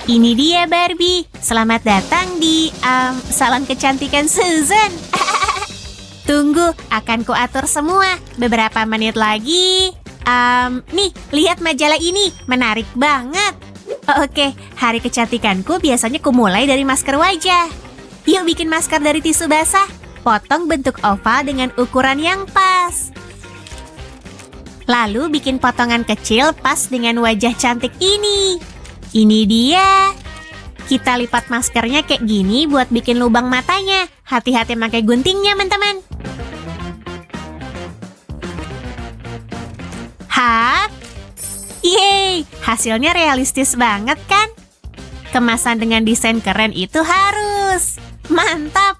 Ini dia Barbie. Selamat datang di salon kecantikan Susan. Tunggu, akan kuatur semua. Beberapa menit lagi. Nih, lihat majalah ini. Menarik banget. Oke, hari kecantikanku biasanya kumulai dari masker wajah. Yuk bikin masker dari tisu basah. Potong bentuk oval dengan ukuran yang pas. Lalu bikin potongan kecil pas dengan wajah cantik ini. Ini dia. Kita lipat maskernya kayak gini buat bikin lubang matanya. Hati-hati pakai guntingnya, teman-teman. Hap. Yeay, hasilnya realistis banget kan? Kemasan dengan desain keren itu harus. Mantap.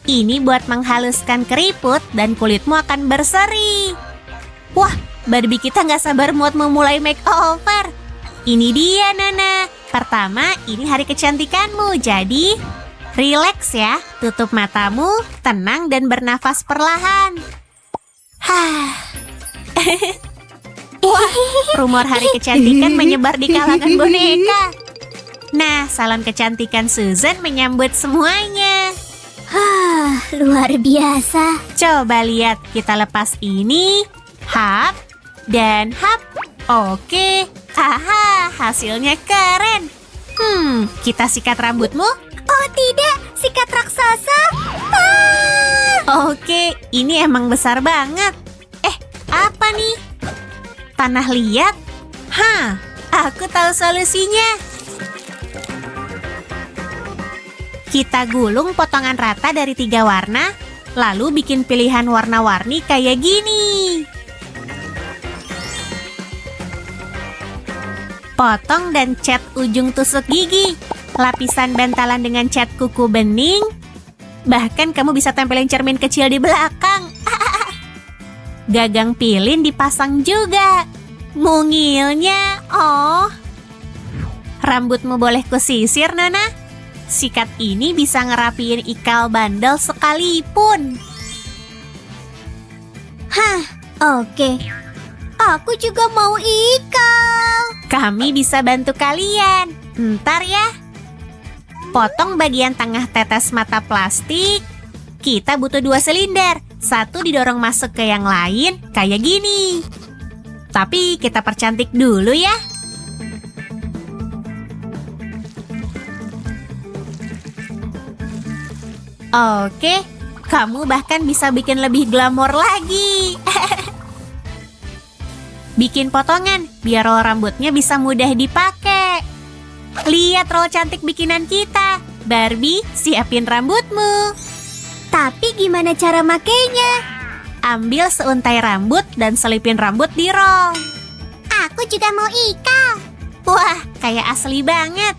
Ini buat menghaluskan keriput dan kulitmu akan berseri. Wah, Barbie kita nggak sabar buat memulai makeover. Ini dia, Nana. Pertama, ini hari kecantikanmu, jadi rileks ya. Tutup matamu, tenang dan bernafas perlahan. Wah, rumor hari kecantikan menyebar di kalangan boneka. Nah, salon kecantikan Susan menyambut semuanya. Luar biasa. Coba lihat, kita lepas ini. Hap, dan hap. Oke. Haha, hasilnya keren. Kita sikat rambutmu? Oh tidak, sikat raksasa. Oke, ini emang besar banget. Apa nih? Tanah liat? Aku tahu solusinya. Kita gulung potongan rata dari 3 warna, lalu bikin pilihan warna-warni kayak gini. Potong dan cat ujung tusuk gigi. Lapisan bantalan dengan cat kuku bening. Bahkan kamu bisa tempelin cermin kecil di belakang. Gagang pilin dipasang juga. Mungilnya, Rambutmu boleh kusisir, Nana. Sikat ini bisa ngerapiin ikal bandel sekalipun. Oke. Aku juga mau ikal. Kami bisa bantu kalian. Ntar ya. Potong bagian tengah tetes mata plastik. Kita butuh 2 silinder. 1 didorong masuk ke yang lain, kayak gini. Tapi kita percantik dulu ya. Oke, kamu bahkan bisa bikin lebih glamor lagi. Bikin potongan, biar roll rambutnya bisa mudah dipakai. Lihat roll cantik bikinan kita. Barbie, siapin rambutmu. Tapi gimana cara makainya? Ambil seuntai rambut dan selipin rambut di roll. Aku juga mau ikal. Wah, kayak asli banget.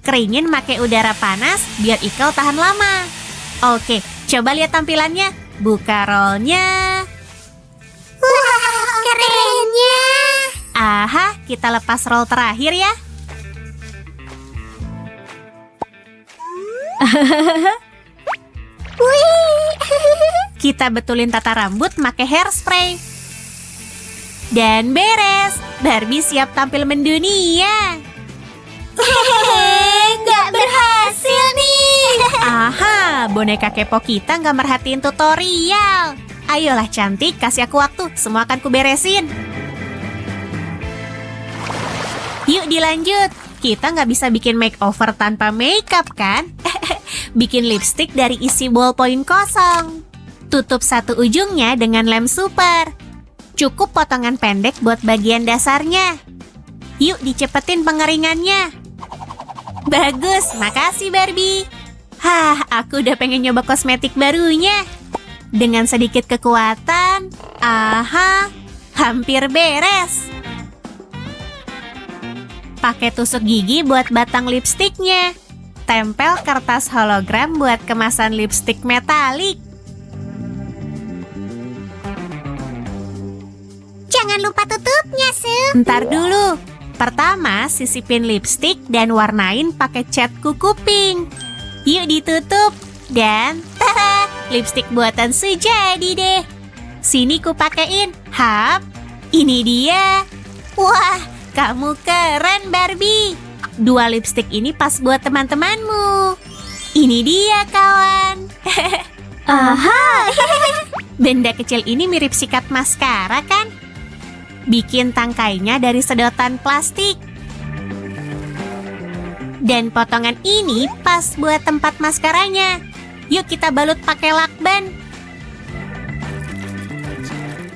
Keringin pakai udara panas biar ikal tahan lama. Oke, coba lihat tampilannya. Buka rollnya. Wah, kerennya. Aha, kita lepas roll terakhir ya. Wih. Kita betulin tata rambut pakai hairspray. Dan beres. Barbie siap tampil mendunia. Nggak berhasil nih. Aha, boneka kepo kita nggak merhatiin tutorial. Ayolah cantik, kasih aku waktu. Semua akan kuberesin. Yuk dilanjut. Kita nggak bisa bikin makeover tanpa makeup kan? Bikin lipstick dari isi ballpoint kosong. Tutup satu ujungnya dengan lem super. Cukup potongan pendek buat bagian dasarnya. Yuk dicepetin pengeringannya. Bagus, makasih Barbie. Aku udah pengen nyoba kosmetik barunya. Dengan sedikit kekuatan, hampir beres. Pakai tusuk gigi buat batang lipstiknya. Tempel kertas hologram buat kemasan lipstik metalik. Jangan lupa tutupnya, Su. Ntar dulu. Pertama, sisipin lipstik dan warnain pakai cat kuku pink. Yuk ditutup. Dan, tada, lipstik buatan Su jadi deh. Sini ku pakein. Hap, ini dia. Wah, kamu keren Barbie. 2 lipstik ini pas buat teman-temanmu. Ini dia, kawan. Aha. Benda kecil ini mirip sikat maskara, kan? Bikin tangkainya dari sedotan plastik. Dan potongan ini pas buat tempat maskaranya. Yuk kita balut pakai lakban.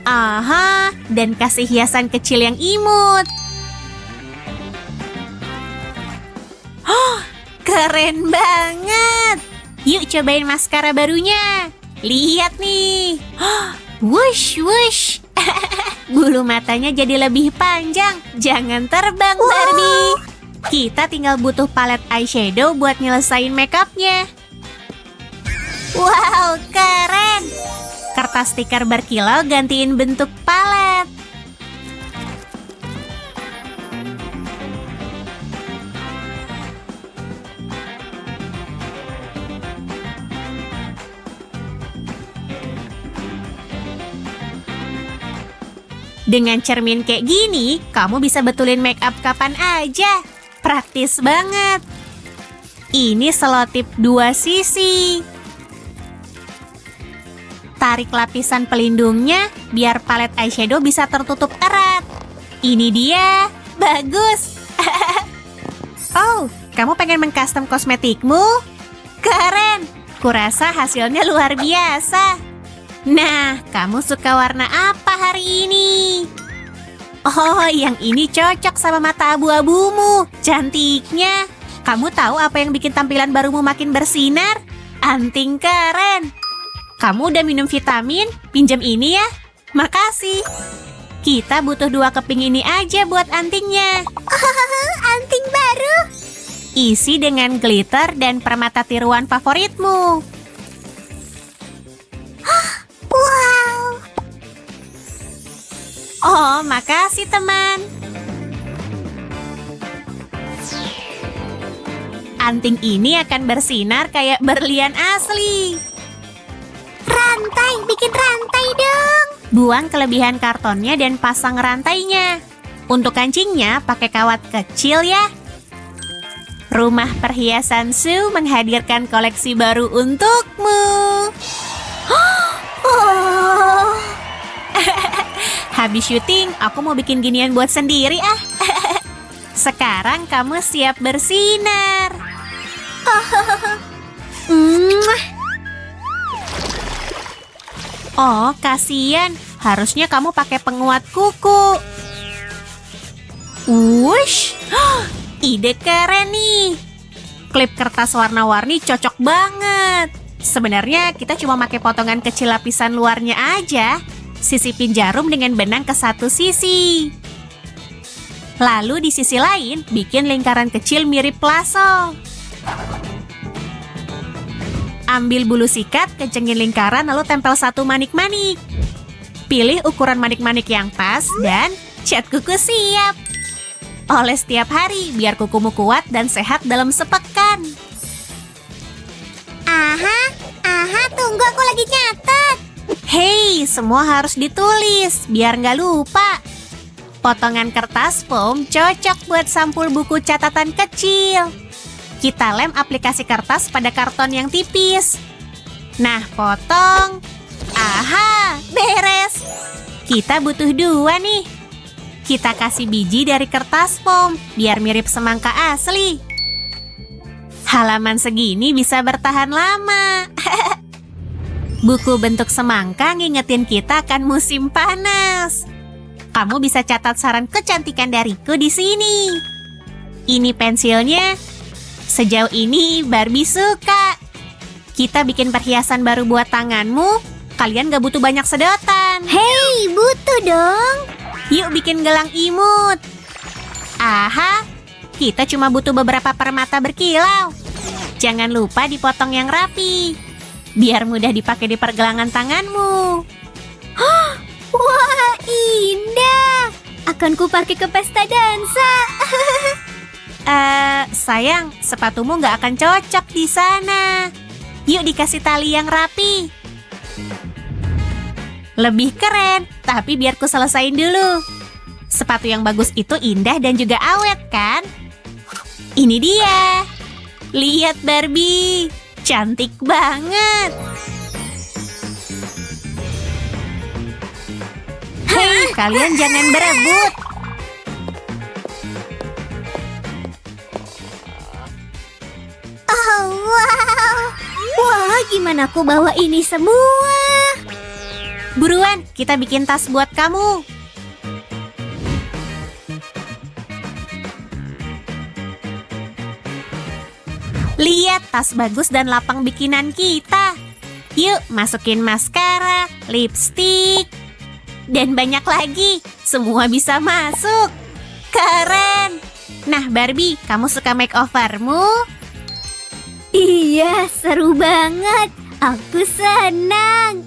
Aha, dan kasih hiasan kecil yang imut. Oh, keren banget. Yuk cobain maskara barunya. Lihat nih. Wush, wush. Bulu matanya jadi lebih panjang. Jangan terbang, Barbie. Kita tinggal butuh palet eyeshadow buat nyelesain makeupnya. Wow, keren. Kertas stiker berkilau gantiin bentuk palet. Dengan cermin kayak gini, kamu bisa betulin make up kapan aja. Praktis banget. Ini selotip 2 sisi. Tarik lapisan pelindungnya biar palet eyeshadow bisa tertutup erat. Ini dia. Bagus. Oh, kamu pengen mengcustom kosmetikmu? Keren. Kurasa hasilnya luar biasa. Nah, kamu suka warna apa hari ini? Oh, yang ini cocok sama mata abu-abumu. Cantiknya. Kamu tahu apa yang bikin tampilan barumu makin bersinar? Anting keren. Kamu udah minum vitamin? Pinjam ini ya. Makasih. Kita butuh 2 keping ini aja buat antingnya. Anting baru. Isi dengan glitter dan permata tiruan favoritmu. Wow. Oh, makasih teman. Anting ini akan bersinar kayak berlian asli. Rantai, bikin rantai dong. Buang kelebihan kartonnya dan pasang rantainya. Untuk kancingnya, pakai kawat kecil ya. Rumah perhiasan Sue menghadirkan koleksi baru untukmu. Oh. Habis syuting, aku mau bikin ginian buat sendiri ah. Sekarang kamu siap bersinar. Oh, kasihan. Harusnya kamu pakai penguat kuku. Wush, ide keren nih. Klip kertas warna-warni cocok banget. Sebenarnya kita cuma pakai potongan kecil lapisan luarnya aja. Sisipin jarum dengan benang ke satu sisi. Lalu di sisi lain, bikin lingkaran kecil mirip plasol. Ambil bulu sikat, kencengin lingkaran, lalu tempel satu manik-manik. Pilih ukuran manik-manik yang pas dan cat kuku siap. Oles setiap hari biar kukumu kuat dan sehat dalam sepekan. Aha, tunggu aku lagi nyatet. Hei, semua harus ditulis biar nggak lupa. Potongan kertas foam cocok buat sampul buku catatan kecil. Kita lem aplikasi kertas pada karton yang tipis. Nah, potong. Aha, beres. Kita butuh 2 nih. Kita kasih biji dari kertas foam biar mirip semangka asli. Halaman segini bisa bertahan lama. Buku bentuk semangka ngingetin kita akan musim panas. Kamu bisa catat saran kecantikan dariku di sini. Ini pensilnya. Sejauh ini Barbie suka. Kita bikin perhiasan baru buat tanganmu. Kalian gak butuh banyak sedotan. Hei, butuh dong. Yuk bikin gelang imut. Aha, kita cuma butuh beberapa permata berkilau. Jangan lupa dipotong yang rapi, biar mudah dipakai di pergelangan tanganmu. Wah, indah. Akan ku pakai ke pesta dansa. Sayang, sepatumu nggak akan cocok di sana. Yuk dikasih tali yang rapi. Lebih keren, tapi biar ku selesain dulu. Sepatu yang bagus itu indah dan juga awet, kan? Ini dia. Lihat Barbie, cantik banget. Hei, kalian jangan berebut. Oh, wow. Wah, gimana aku bawa ini semua? Buruan, kita bikin tas buat kamu. Lihat tas bagus dan lapang bikinan kita. Yuk, masukin maskara, lipstik, dan banyak lagi. Semua bisa masuk. Keren. Nah, Barbie, kamu suka makeovermu? Iya, seru banget. Aku senang.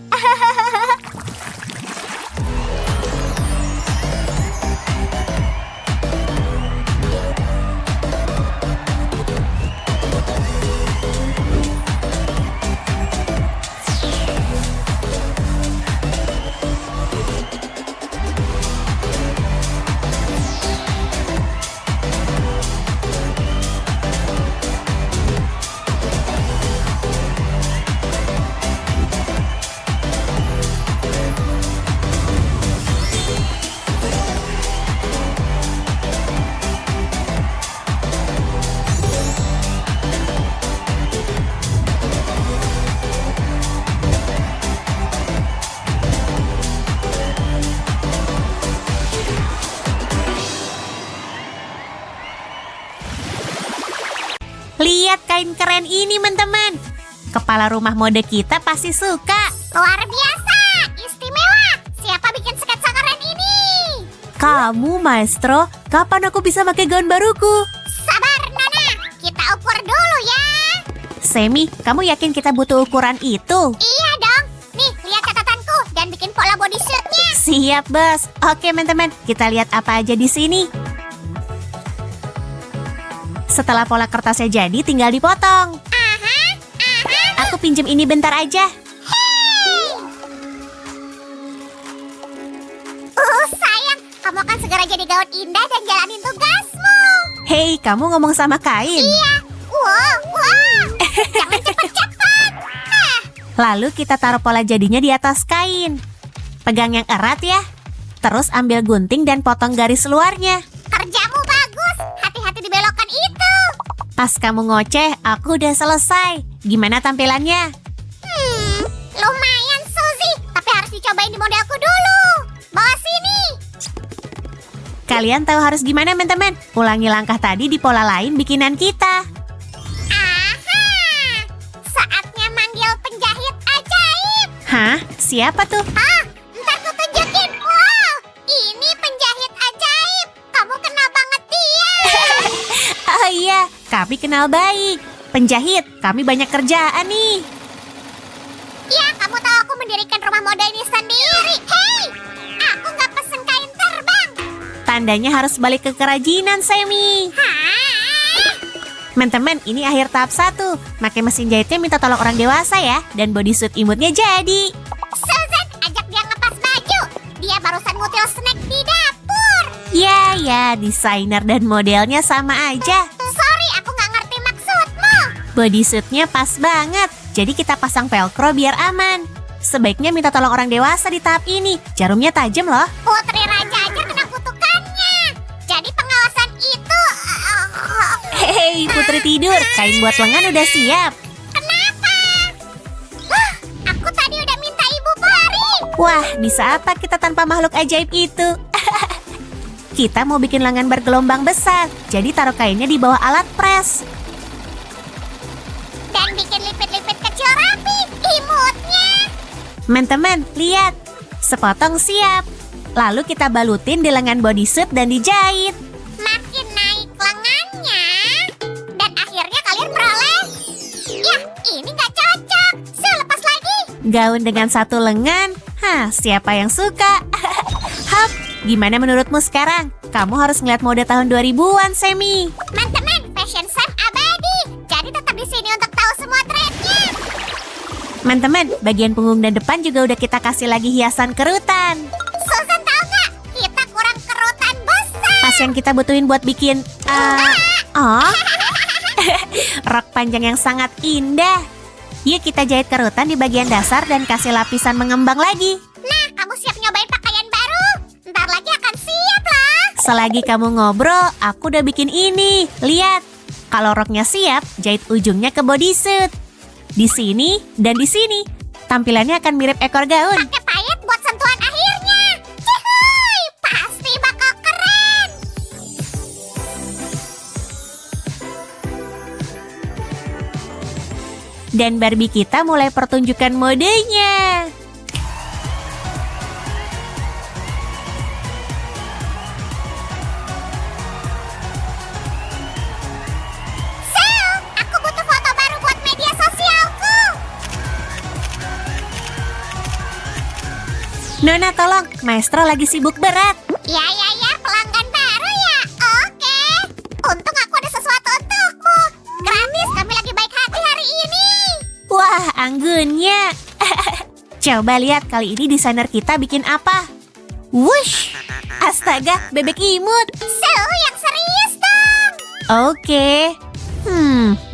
Lihat kain keren ini, teman-teman. Kepala rumah mode kita pasti suka. Luar biasa, istimewa. Siapa bikin sketsa keren ini? Kamu, Maestro, kapan aku bisa pakai gaun baruku? Sabar, Nana. Kita ukur dulu ya. Semi, kamu yakin kita butuh ukuran itu? Iya dong. Nih, lihat catatanku dan bikin pola bodysuitnya. Siap, Bos. Oke, teman-teman, kita lihat apa aja di sini. Setelah pola kertasnya jadi, tinggal dipotong. Aku pinjem ini bentar aja. Sayang, kamu akan segera jadi gaun indah dan jalanin tugasmu. Hei, kamu ngomong sama kain. Iya. Wow. Jangan cepat-cepat. Lalu kita taruh pola jadinya di atas kain. Pegang yang erat ya. Terus ambil gunting dan potong garis luarnya. Kerjamu bagus. Hati-hati di belokan itu. Pas kamu ngoceh, aku udah selesai. Gimana tampilannya? Lumayan, Suzy. Tapi harus dicobain di modelku dulu. Bawa sini. Kalian tahu harus gimana, teman-teman? Ulangi langkah tadi di pola lain bikinan kita. Aha. Saatnya manggil penjahit ajaib. Hah? Siapa tuh? Ntar ku tunjukin. Wow, ini penjahit ajaib. Kamu kenal banget dia. Oh iya, kami kenal baik. Penjahit, kami banyak kerjaan nih. Ya, kamu tahu aku mendirikan rumah mode ini sendiri. Hei, aku nggak pesen kain terbang. Tandanya harus balik ke kerajinan, Semi. Hah? Teman-teman, ini akhir tahap 1. Pakai mesin jahitnya minta tolong orang dewasa ya. Dan bodysuit imutnya jadi. Susan, ajak dia ngepas baju. Dia barusan ngutil snack di dapur. Ya, desainer dan modelnya sama aja. Sorry, aku nggak ngerti maksudmu. Bodysuitnya pas banget. Jadi kita pasang velcro biar aman. Sebaiknya minta tolong orang dewasa di tahap ini. Jarumnya tajam loh. Putri Raja aja kena kutukannya. Jadi pengawasan itu... Hei, putri tidur. Kain buat lengan udah siap. Kenapa? Aku tadi udah minta ibu pari. Wah, bisa apa kita tanpa makhluk ajaib itu? Kita mau bikin lengan bergelombang besar. Jadi taruh kainnya di bawah alat pres. Dan bikin lipit-lipit kecil rapi. Imutnya. Teman-teman, lihat. Sepotong siap. Lalu kita balutin di lengan bodysuit dan dijahit. Makin naik lengannya. Dan akhirnya kalian peroleh. Ya, ini nggak cocok. Lepas lagi. Gaun dengan satu lengan. Hah, siapa yang suka? Hap, gimana menurutmu sekarang? Kamu harus ngeliat mode tahun 2000-an, Semi. Teman-teman, fashion Sam abadi. Jadi tetap di sini untuk tahu semua trennya. Teman-teman, bagian punggung dan depan juga udah kita kasih lagi hiasan kerutan. Susan tahu nggak? Kita kurang kerutan besar. Pas yang kita butuhin buat bikin... Oh, Rok panjang yang sangat indah. Yuk kita jahit kerutan di bagian dasar dan kasih lapisan mengembang lagi. Nah, kamu siap nyobain pakaian baru? Ntar lagi akan siap loh. Selagi kamu ngobrol, aku udah bikin ini. Lihat, kalau roknya siap, jahit ujungnya ke bodysuit. Di sini dan di sini. Tampilannya akan mirip ekor gaun. Pakai payet buat sentuhan akhirnya. Cihuy, pasti bakal keren. Dan Barbie kita mulai pertunjukan modenya. Sel, aku butuh foto baru buat media sosialku. Nona tolong, Maestro lagi sibuk berat. Ya, pelanggan baru ya? Oke. Untung aku ada sesuatu untukmu. Gratis, kami lagi baik hati hari ini. Wah, anggunnya. Coba lihat kali ini desainer kita bikin apa. Wush, astaga, bebek imut. Sel, yang serius dong. Oke.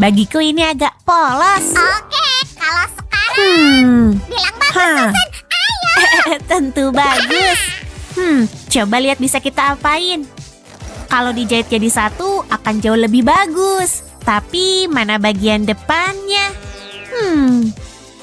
Bagiku ini agak polos. Oke, kalau sekarang bilang bagus, Hah. Susan. Ayo. Tentu bagus. Coba lihat bisa kita apain. Kalau dijahit jadi satu akan jauh lebih bagus. Tapi mana bagian depannya?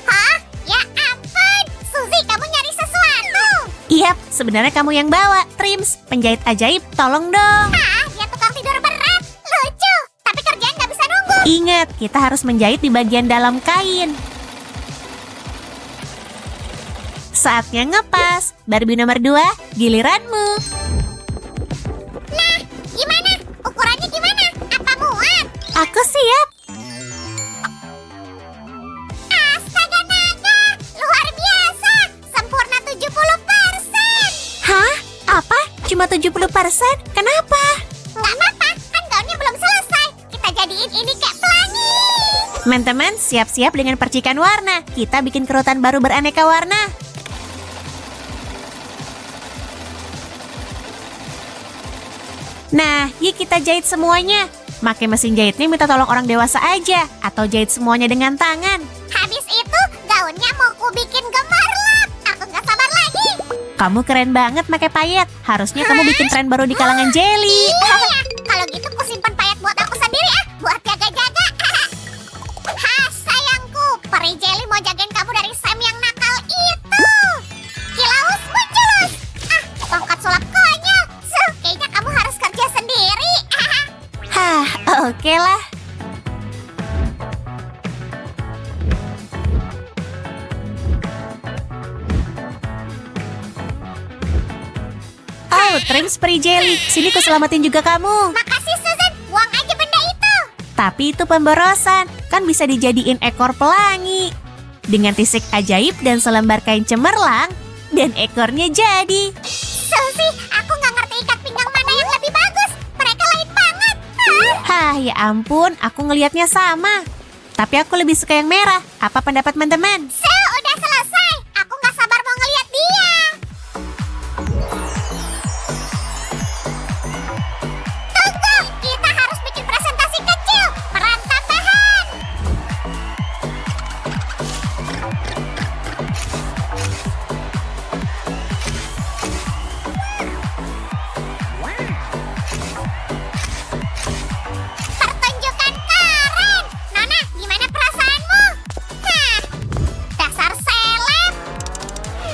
Hah? Ya ampun. Suzy, kamu nyari sesuatu. Yap, sebenarnya kamu yang bawa. Trims, penjahit ajaib, tolong dong. Ah, dia tukang tidur berat. Lucu. Tapi kerjaan nggak bisa nunggu. Ingat, kita harus menjahit di bagian dalam kain. Saatnya ngepas. Barbie nomor 2, giliranmu. Nah, gimana? Ukurannya gimana? Apa muat? Aku siap. Astaga naga. Luar biasa. Sempurna 70%. Hah? Apa? Cuma 70%? Kenapa? Nggak apa-apa. Kan gaunnya belum selesai. Kita jadiin ini kayak pelangi. Teman-teman, siap-siap dengan percikan warna. Kita bikin kerutan baru beraneka warna. Nah, yuk kita jahit semuanya. Pakai mesin jahitnya minta tolong orang dewasa aja. Atau jahit semuanya dengan tangan. Habis itu, gaunnya mau ku bikin gemerlap. Aku nggak sabar lagi. Kamu keren banget pakai payet. Harusnya kamu bikin tren baru di kalangan jelly. Iya, kalau gitu ku simpan payet buat aku sendiri ya. Buat jaga-jaga. Hah, sayangku. Peri Jelly mau jagain kamu dari Sam yang nakal itu. Kilaus munculus. Ah, tongkat sulap konyol. Kayaknya kamu harus kerja sendiri. Hah, oke lah. Oh, Trims Peri Jelly. Sini ku selamatin juga kamu. Makasih, Susan. Buang aja benda itu. Tapi itu pemborosan. Kan bisa dijadiin ekor pelangi. Dengan tisik ajaib dan selembar kain cemerlang. Dan ekornya jadi. Suzy, aku nggak ngerti ikat pinggang mana yang lebih bagus. Mereka lain banget. Hah, ya ampun, aku ngelihatnya sama. Tapi aku lebih suka yang merah. Apa pendapat teman-teman? Udah selesai. Aku nggak sabar mau ngeliat dia. Tunggu, kita harus bikin presentasi kecil. Peran tambahan. Pertunjukan keren. Nona, gimana perasaanmu? Hah, dasar seleb.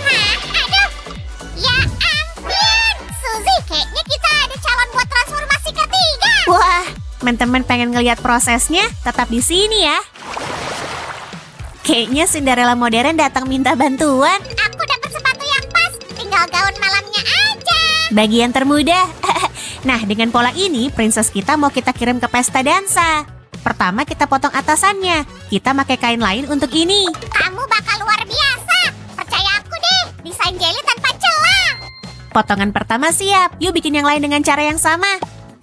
Hah, aduh. Ya ampun. Suzy, kayaknya kita ada calon buat transformasi ketiga. Wah, teman-teman pengen ngelihat prosesnya? Tetap di sini ya. Kayaknya Cinderella modern datang minta bantuan. Aku dapat sepatu yang pas. Tinggal gaun malamnya aja. Bagian termudah. Nah, dengan pola ini, princess kita mau kita kirim ke pesta dansa. Pertama kita potong atasannya. Kita pakai kain lain untuk ini. Kamu bakal luar biasa. Percaya aku deh. Desain jelly tanpa celah. Potongan pertama siap. Yuk bikin yang lain dengan cara yang sama.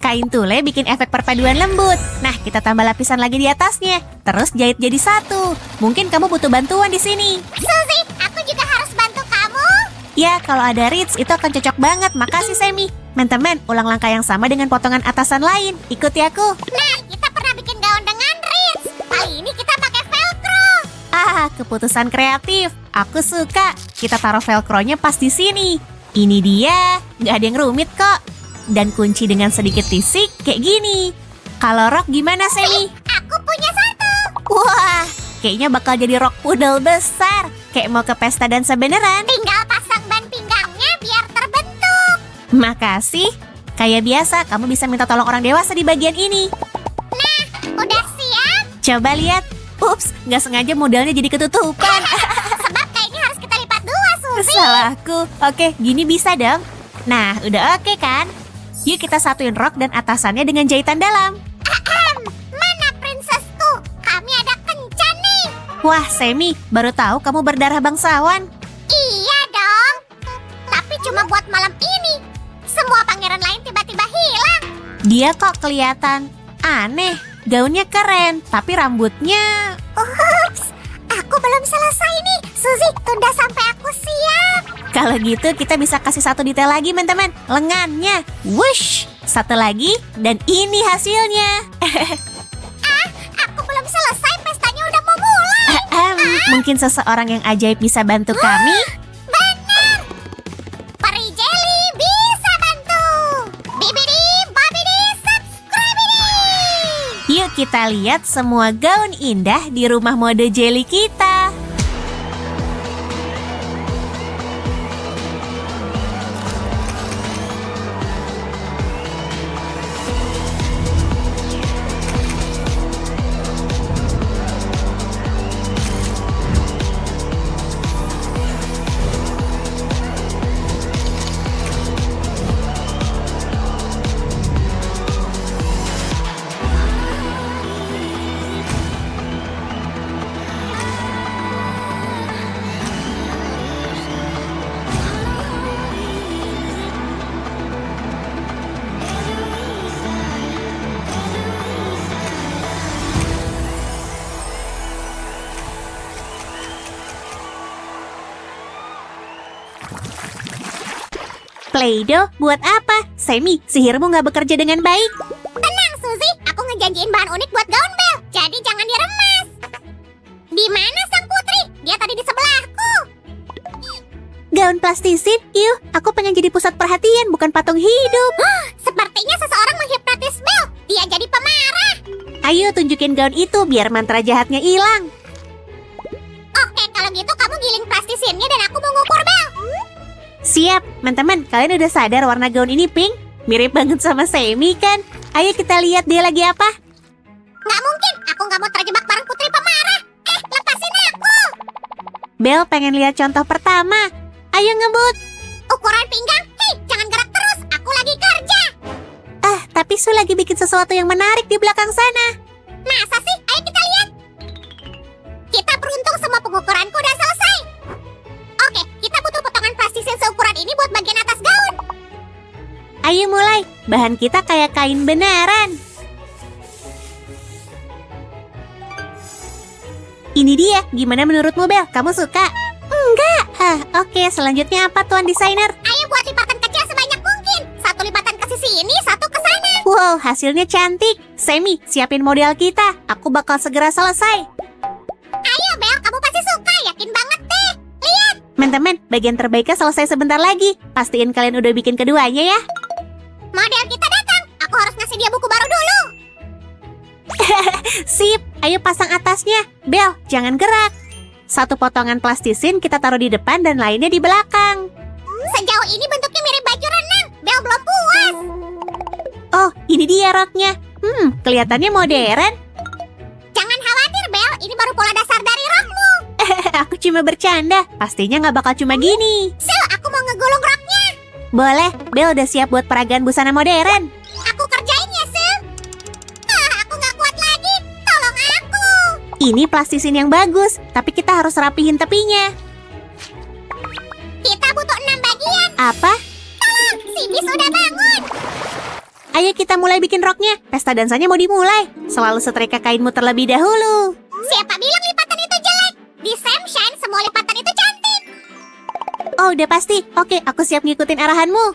Kain tule bikin efek perpaduan lembut. Nah, kita tambah lapisan lagi di atasnya. Terus jahit jadi satu. Mungkin kamu butuh bantuan di sini. Suzy, aku juga harus bantu kamu. Ya, kalau ada Ritz itu akan cocok banget. Makasih, Semi. Teman-teman, ulang langkah yang sama dengan potongan atasan lain. Ikuti aku. Nah, kita pernah bikin gaun dengan Kali ini kita pakai velcro. Ah, keputusan kreatif. Aku suka. Kita taruh velcro-nya pas di sini. Ini dia. Nggak ada yang rumit kok. Dan kunci dengan sedikit tisik kayak gini. Kalau rok gimana, Semi? Aku punya satu. Wah, kayaknya bakal jadi rok pudel besar. Kayak mau ke pesta dansa beneran. Tinggal pasang ban pinggangnya biar terbentuk. Makasih. Kayak biasa, kamu bisa minta tolong orang dewasa di bagian ini. Udah siap? Coba lihat. Ups, nggak sengaja modelnya jadi ketutupan. Sebab kayaknya harus kita lipat dua, Suzy. Salahku. Oke, gini bisa dong. Nah, udah oke kan? Yuk kita satuin rok dan atasannya dengan jahitan dalam. Mana princessku? Kami ada kencan nih. Wah, Semi, baru tahu kamu berdarah bangsawan. Iya dong. Tapi cuma buat malam ini. Semua pangeran lain tiba-tiba hilang. Dia kok kelihatan aneh. Gaunnya keren, tapi rambutnya... Ups, aku belum selesai nih. Suzy, tunda sampai aku siap. Kalau gitu kita bisa kasih satu detail lagi, teman-teman. Lengannya. Wush! Satu lagi, dan ini hasilnya. Aku belum selesai, pestanya udah mau mulai. Mungkin seseorang yang ajaib bisa bantu kami? Benar. Peri Jelly bisa bantu. Bibidi, babidi, subscribidi. Yuk kita lihat semua gaun indah di rumah mode jelly kita. Play-Doh buat apa? Semi, sihirmu nggak bekerja dengan baik. Tenang, Suzy. Aku ngejanjiin bahan unik buat gaun Belle. Jadi jangan diremas. Di mana sang putri? Dia tadi di sebelahku. Gaun plastisin, yuk. Aku pengen jadi pusat perhatian, bukan patung hidup. Sepertinya seseorang menghipnotis Belle. Dia jadi pemarah. Ayo tunjukin gaun itu biar mantra jahatnya hilang. Oke, kalau gitu kamu giling plastisinnya dan aku mau ngukur Belle. Siap, teman-teman. Kalian udah sadar warna gaun ini pink? Mirip banget sama Semi kan? Ayo kita lihat dia lagi apa. Nggak mungkin. Aku nggak mau terjebak bareng putri pemarah. Lepasin aku. Belle pengen lihat contoh pertama. Ayo ngebut. Ukuran pinggang. Hei, jangan gerak terus. Aku lagi kerja. Tapi Su lagi bikin sesuatu yang menarik di belakang sana. Masa sih? Ayo kita lihat. Kita beruntung semua pengukuranku udah selesai. Oke, kita butuh potongan plastisin seukuran ini buat bagian atas gaun. Ayo mulai. Bahan kita kayak kain beneran. Ini dia. Gimana menurutmu, Belle? Kamu suka? Enggak. Oke. Selanjutnya apa, Tuan Desainer? Ayo buat lipatan kecil sebanyak mungkin. Satu lipatan ke sisi ini, satu ke sana. Wow, hasilnya cantik. Semi, siapin model kita. Aku bakal segera selesai. Ayo, Belle, kamu pasti suka. Yakin banget deh. Lihat. Teman-teman, bagian terbaiknya selesai sebentar lagi. Pastiin kalian udah bikin keduanya ya. Model kita datang. Aku harus ngasih dia buku baru dulu. Sip, ayo pasang atasnya. Belle, jangan gerak. Satu potongan plastisin kita taruh di depan dan lainnya di belakang. Sejauh ini bentuknya mirip baju renang. Belle belum puas. Oh, ini dia roknya. Kelihatannya modern. Jangan khawatir, Belle. Ini baru pola dasar dari rokmu. Aku cuma bercanda. Pastinya nggak bakal cuma gini. Sil, aku mau ngegulung roknya. Boleh, Belle udah siap buat peragaan busana modern. Aku kerjain ya, Sil. Aku nggak kuat lagi. Tolong aku. Ini plastisin yang bagus, tapi kita harus rapihin tepinya. Kita butuh 6 bagian. Apa? Tolong, si bis udah bangun. Ayo kita mulai bikin roknya. Pesta dansanya mau dimulai. Selalu setrika kainmu terlebih dahulu. Siapa bilang lipatan itu jelek? Di Samshine semua lipatan itu cantik. Oh, udah pasti. Oke, aku siap ngikutin arahanmu.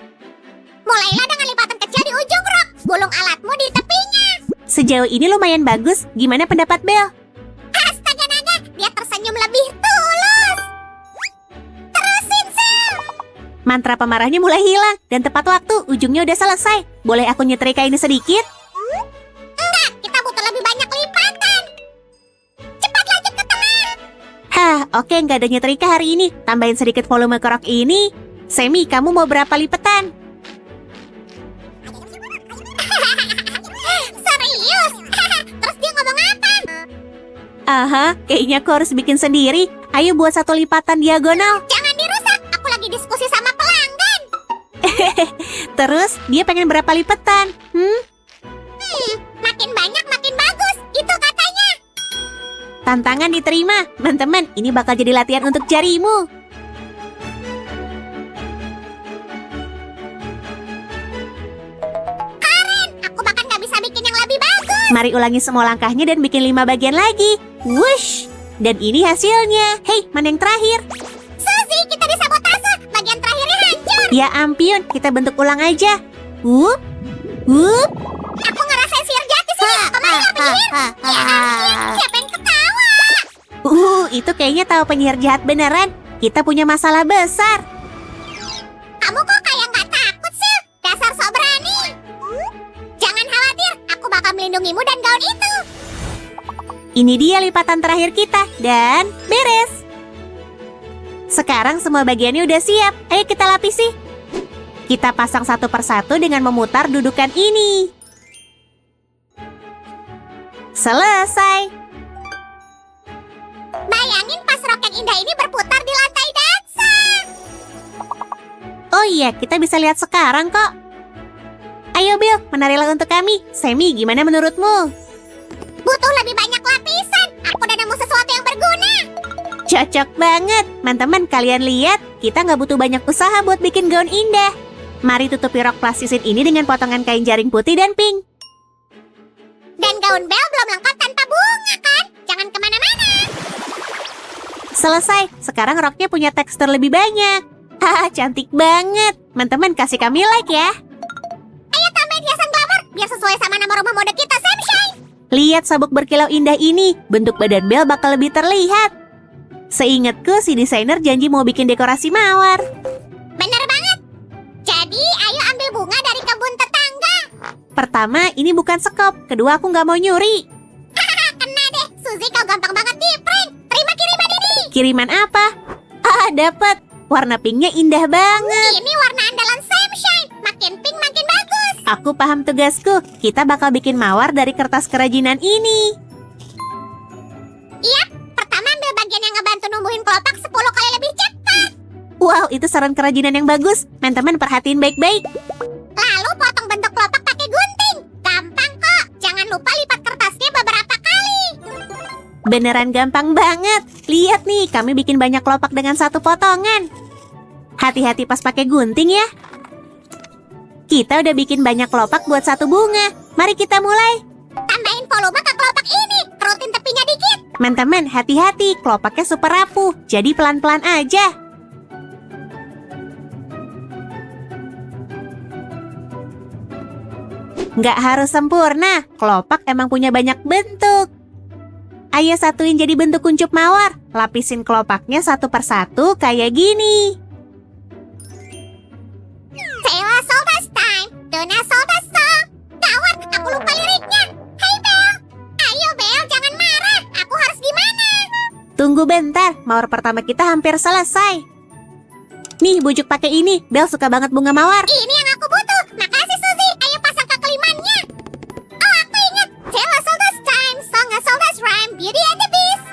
Mulailah dengan lipatan kecil di ujung rok. Gulung alatmu di tepinya. Sejauh ini lumayan bagus. Gimana pendapat Belle? Mantra pemarahnya mulai hilang dan tepat waktu ujungnya udah selesai. Boleh aku nyetrika ini sedikit? Enggak, kita butuh lebih banyak lipatan. Cepat lanjut ke tengah. Hah, oke, nggak ada nyetrika hari ini. Tambahin sedikit volume ke rok ini. Semi, kamu mau berapa lipetan? Serius? Terus dia ngomong apa? Aha, kayaknya aku harus bikin sendiri. Ayo buat satu lipatan diagonal. Jangan dirusak, aku lagi diskusi sama pelanggan. Terus, dia pengen berapa lipetan? Makin banyak makin bagus, itu katanya. Tantangan diterima. Teman-teman, ini bakal jadi latihan untuk jarimu. Aku bahkan gak bisa bikin yang lebih bagus. Mari ulangi semua langkahnya dan bikin 5 bagian lagi. Wush! Dan ini hasilnya. Hei, mana yang terakhir? Suzy, kita disabotase. Bagian terakhirnya hancur. Ya ampun, kita bentuk ulang aja. Wup, wup. Aku ngerasain sihir jati sini. Kemana penyihir? Ya ampun, siapa yang ketawa? Itu kayaknya tahu penyihir jahat beneran. Kita punya masalah besar. Kamu kok kayak nggak takut sih? Dasar sok berani. Jangan khawatir, aku bakal melindungimu dan gaun itu. Ini dia lipatan terakhir kita. Dan beres. Sekarang semua bagiannya udah siap. Ayo kita lapisi. Kita pasang satu persatu dengan memutar dudukan ini. Selesai. Bayangin pas rok yang indah ini berputar di lantai dansa. Oh iya, kita bisa lihat sekarang kok. Ayo Bill, menarilah untuk kami. Semi, gimana menurutmu? Butuh lebih banyak lapisan. Aku udah nemu sesuatu yang berguna. Cocok banget. Teman-teman, kalian lihat, kita nggak butuh banyak usaha buat bikin gaun indah. Mari tutupi rok plastisin ini dengan potongan kain jaring putih dan pink. Dan gaun Belle belum lengkap tanpa bunga kan? Jangan kemana-mana. Selesai. Sekarang roknya punya tekstur lebih banyak. Haha, cantik banget. Teman-teman, kasih kami like ya. Ayo tambahin hiasan glamour biar sesuai sama nama rumah mode kita, Sunshine. Lihat sabuk berkilau indah ini. Bentuk badan Belle bakal lebih terlihat. Seingatku, si desainer janji mau bikin dekorasi mawar. Bener banget. Jadi, ayo ambil bunga dari kebun tetangga. Pertama, ini bukan sekop. Kedua, aku nggak mau nyuri. Kena deh, Suzy kau gampang banget di prank. Terima kiriman ini. Kiriman apa? Dapat. Warna pinknya indah banget. Ini warna andalan Sunshine. Makin pink makin bagus. Aku paham tugasku. Kita bakal bikin mawar dari kertas kerajinan ini. Iya, pertama ambil bagian yang ngebantu numbuhin kelopak 10 kali lebih cepat. Wow, itu saran kerajinan yang bagus. Teman-teman, perhatiin baik-baik. Lalu potong bentuk kelopak pakai gunting. Gampang kok. Jangan lupa lipat kertasnya beberapa kali. Beneran gampang banget. Lihat nih, kami bikin banyak kelopak dengan satu potongan. Hati-hati pas pakai gunting ya. Kita udah bikin banyak kelopak buat satu bunga. Mari kita mulai. Tambahin volume ke kelopak ini. Kerutin tepinya dikit. Teman-teman, hati-hati. Kelopaknya super rapuh. Jadi pelan-pelan aja. Nggak harus sempurna. Kelopak emang punya banyak bentuk. Ayo satuin jadi bentuk kuncup mawar. Lapisin kelopaknya satu persatu kayak gini. Taylor Soldiers time. Donna Soldiers song. Gawat, aku lupa liriknya. Hey Belle. Ayo Belle, jangan marah. Aku harus gimana? Tunggu bentar, mawar pertama kita hampir selesai. Nih, bujuk pakai ini. Belle suka banget bunga mawar. Ini yang aku butuh. Makasih Suzy. Ayo pasang ke kelimannya. Oh, aku ingat. Taylor Soldiers time. Song a Soldiers rhyme. Beauty and the Beast.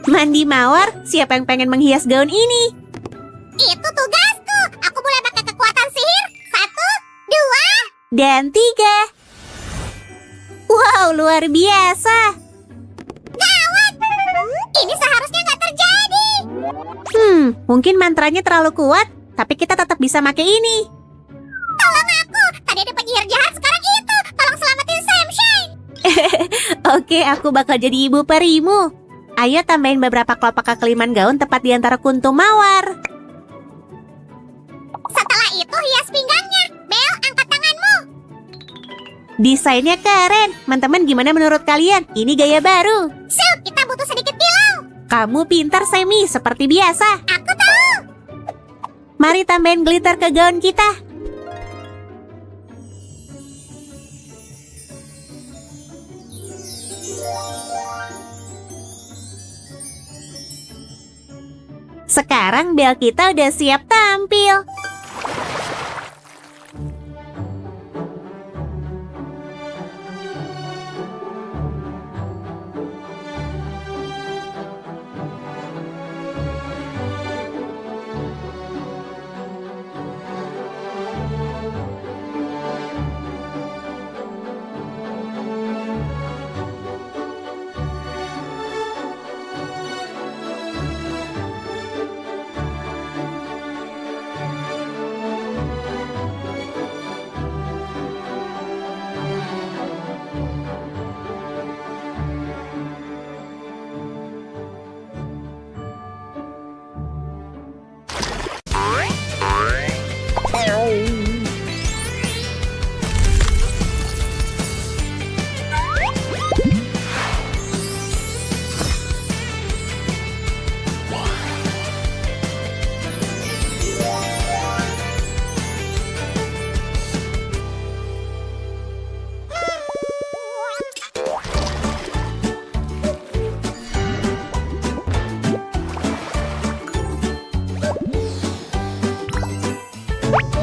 Mandi mawar, siapa yang pengen menghias gaun ini? Itu tugasku. Aku boleh pakai kekuatan sihir. 1, 2. Dan 3. Wow, luar biasa. Gawat. Ini seharusnya nggak terjadi. Mungkin mantranya terlalu kuat, tapi kita tetap bisa pakai ini. Tolong aku. Tadi ada penyihir jahat, sekarang itu. Tolong selamatin Sunshine. Oke, aku bakal jadi ibu perimu. Ayo tambahin beberapa kelopak kekeliman gaun tepat di antara kuntum mawar. Setelah itu hias pinggangnya. Belle, angkat tanganmu. Desainnya keren. Teman-teman, gimana menurut kalian? Ini gaya baru. Sul, kita butuh sedikit pilau. Kamu pintar, Semi, seperti biasa. Aku tahu. Mari tambahin glitter ke gaun kita. Sekarang bel kita udah siap tampil.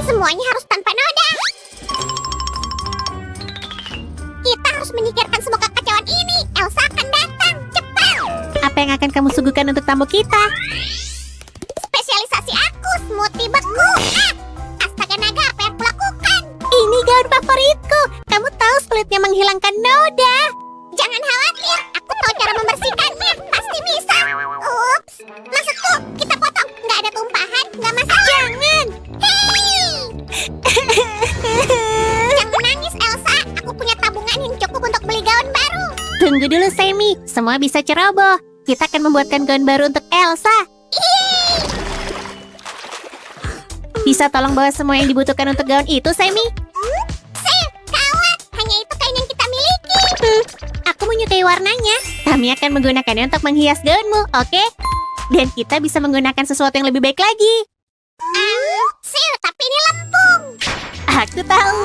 Semuanya harus tanpa noda. Kita harus menyingkirkan semua kekacauan ini. Elsa akan datang. Cepat. Apa yang akan kamu suguhkan untuk tamu kita? Spesialisasi aku, smoothie beku. Astaga naga, apa yang kulakukan? Ini gaun favoritku. Kamu tahu sulitnya menghilangkan noda. Jangan khawatir, aku tahu cara membersihkannya. Pasti bisa. Ups, maksudku, kita potong. Nggak ada tumpahan, nggak masalah. Jangan. Jangan nangis, Elsa. Aku punya tabungan yang cukup untuk beli gaun baru. Tunggu dulu, Sammy. Semua bisa ceroboh. Kita akan membuatkan gaun baru untuk Elsa. Bisa tolong bawa semua yang dibutuhkan untuk gaun itu, Sammy? Sip, kawat. Hanya itu kain yang kita miliki. Aku menyukai warnanya. Kami akan menggunakannya untuk menghias gaunmu, oke? Dan kita bisa menggunakan sesuatu yang lebih baik lagi. Sip, tapi ini lempung. Aku tahu.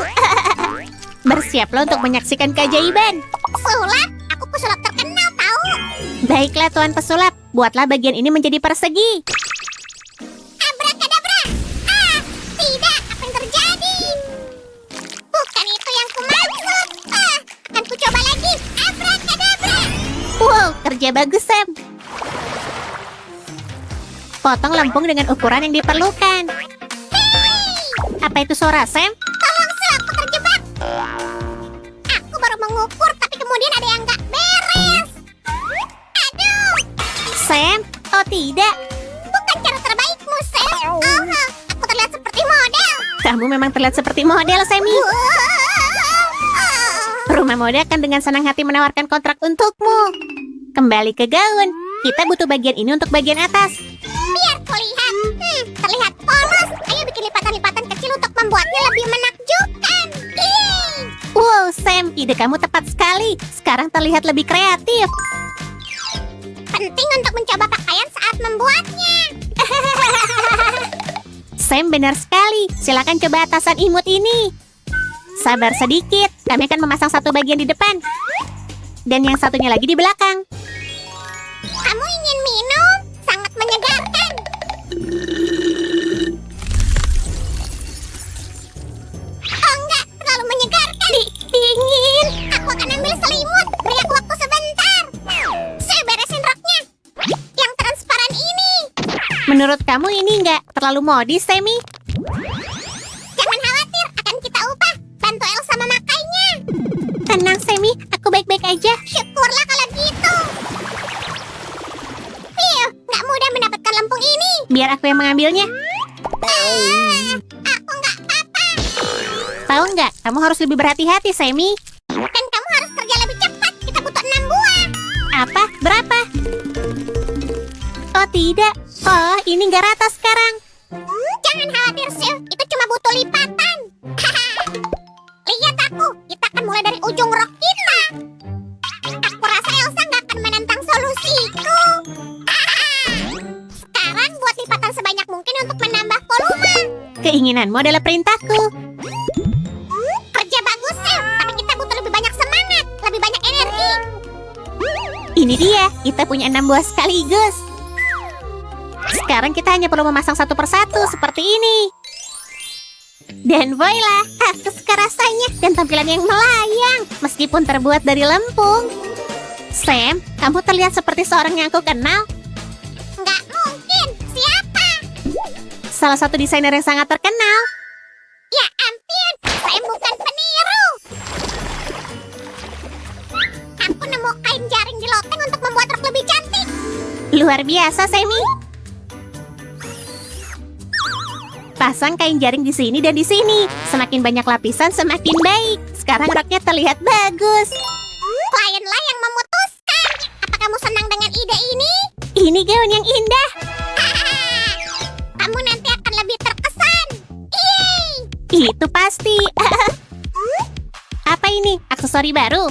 Bersiaplah untuk menyaksikan keajaiban. Sulap, aku pesulap terkenal tahu. Baiklah, Tuan Pesulap. Buatlah bagian ini menjadi persegi. Abrakadabra. Tidak, apa yang terjadi? Bukan itu yang kumaksud. Akan ku coba lagi. Abrakadabra. Wow, kerja bagus, Sam. Potong lempung dengan ukuran yang diperlukan. Apa itu suara, Sam? Tolong, Sil, aku terjebak. Aku baru mengukur, tapi kemudian ada yang nggak beres. Aduh, Sam? Oh tidak. bukan cara terbaikmu, Sil. Aku terlihat seperti model. Kamu memang terlihat seperti model, Sammy. Rumah mode akan dengan senang hati menawarkan kontrak untukmu. Kembali ke gaun. Kita butuh bagian ini untuk bagian atas. Biar kulihat. Terlihat polos. Ayo bikin lipatan-lipatan kecil untuk membuatnya lebih menakjubkan. Wow, Sam, ide kamu tepat sekali. Sekarang terlihat lebih kreatif. Penting untuk mencoba pakaian saat membuatnya. Sam, benar sekali. Silakan coba atasan imut ini. Sabar sedikit. Kami akan memasang satu bagian di depan. Dan yang satunya lagi di belakang. Kamu ingin minum? Sangat menyegarkan. Oh enggak, terlalu menyegarkan. Dingin. Aku akan ambil selimut. Beri aku waktu sebentar. Saya beresin roknya. Yang transparan ini. Menurut kamu ini nggak terlalu modis, Sammy? Jangan khawatir, akan kita ubah. Bantu Elsa memakainya. Tenang, Sammy. Aku baik-baik aja. Syukurlah kalau gitu. Nggak mudah mendapatkan lempung ini. Biar aku yang mengambilnya. Aku nggak apa-apa. Tahu nggak? Kamu harus lebih berhati-hati, Sammy. Dan kamu harus kerja lebih cepat. Kita butuh 6 buah. Apa? Berapa? Oh, tidak. Oh, ini nggak rata sekarang. Jangan khawatir, Sil. Itu cuma butuh lipatan. Lihat aku. Kita akan mulai dari ujung rok kita. Aku rasa Elsa nggak akan menentang solusiku. Sekarang buat lipatan sebanyak mungkin untuk menambah volume. Keinginanmu adalah perintahku. Kerja bagus, Sam. Tapi kita butuh lebih banyak semangat, lebih banyak energi. Ini dia, kita punya 6 buah sekaligus. Sekarang kita hanya perlu memasang satu persatu seperti ini. Dan voila, aku suka rasanya dan tampilan yang melayang meskipun terbuat dari lempung. Sam, kamu terlihat seperti seorang yang aku kenal. Nggak mungkin. Siapa? Salah satu desainer yang sangat terkenal. Ya ampun, saya bukan peniru. Aku nemu kain jaring di loteng untuk membuat rok lebih cantik. Luar biasa, Sammy. Pasang kain jaring di sini dan di sini. Semakin banyak lapisan, semakin baik. Sekarang roknya terlihat bagus. Klienlah yang memutuskan. Apa kamu senang dengan ide ini? Ini gaun yang indah. Kamu nanti akan lebih terkesan. Yeay! Itu pasti. Apa ini? Aksesori baru?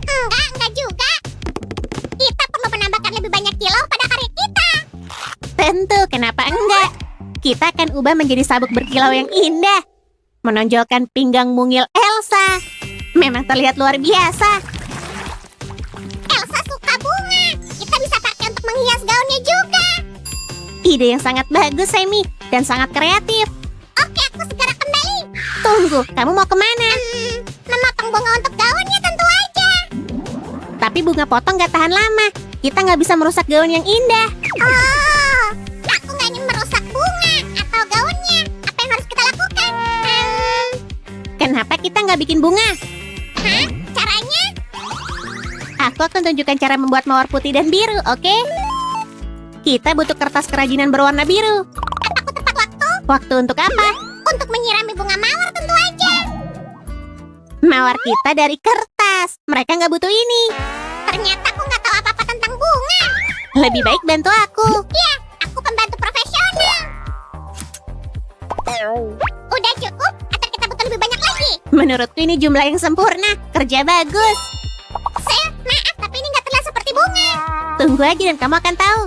Enggak juga. Kita perlu menambahkan lebih banyak kilau pada karya kita. Tentu, kenapa enggak? Kita akan ubah menjadi sabuk berkilau yang indah. Menonjolkan pinggang mungil Elsa. Memang terlihat luar biasa. Elsa suka bunga. Kita bisa pakai untuk menghias gaunnya juga. Ide yang sangat bagus, Sammy. Dan sangat kreatif. Oke, aku segera kembali. Tunggu, kamu mau kemana? Memotong bunga untuk gaunnya tentu aja. Tapi bunga potong gak tahan lama. Kita nggak bisa merusak gaun yang indah. Oh, aku nggak ingin merusak bunga atau gaunnya. Apa yang harus kita lakukan? Kenapa kita nggak bikin bunga? Hah? Caranya? Aku akan tunjukkan cara membuat mawar putih dan biru, oke? Kita butuh kertas kerajinan berwarna biru. Apakah tepat waktu? Waktu untuk apa? Untuk menyirami bunga mawar tentu aja. Mawar kita dari kertas. Mereka nggak butuh ini. Ternyata aku nggak tahu apa-apa tentang bunga. Lebih baik bantu aku. Ya, aku pembantu profesional. Udah cukup? Atau kita butuh lebih banyak lagi? Menurutku ini jumlah yang sempurna. Kerja bagus. Maaf, tapi ini nggak terlihat seperti bunga. Tunggu aja dan kamu akan tahu.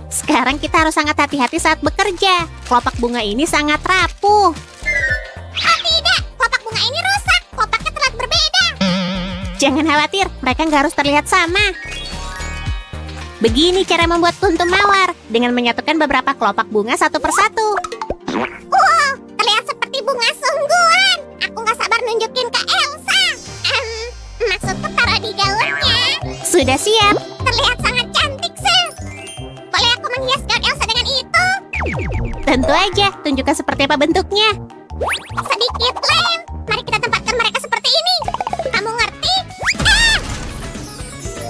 Sekarang kita harus sangat hati-hati saat bekerja. Kelopak bunga ini sangat rapuh. Oh tidak, kelopak bunga ini rusak. Kelopaknya terlihat berbeda. Jangan khawatir, mereka nggak harus terlihat sama. Begini cara membuat kuntum mawar dengan menyatukan beberapa kelopak bunga satu persatu. Wow, terlihat seperti bunga sungguhan. Aku nggak sabar nunjukin ke Elsa. Maksudku taruh di gaunnya. Sudah siap. Terlihat sangat cantik, Sel. Boleh aku menghias gaun Elsa dengan itu? Tentu aja, tunjukkan seperti apa bentuknya. Sedikit lem. Mari kita tempatkan mereka seperti ini. Kamu ngerti?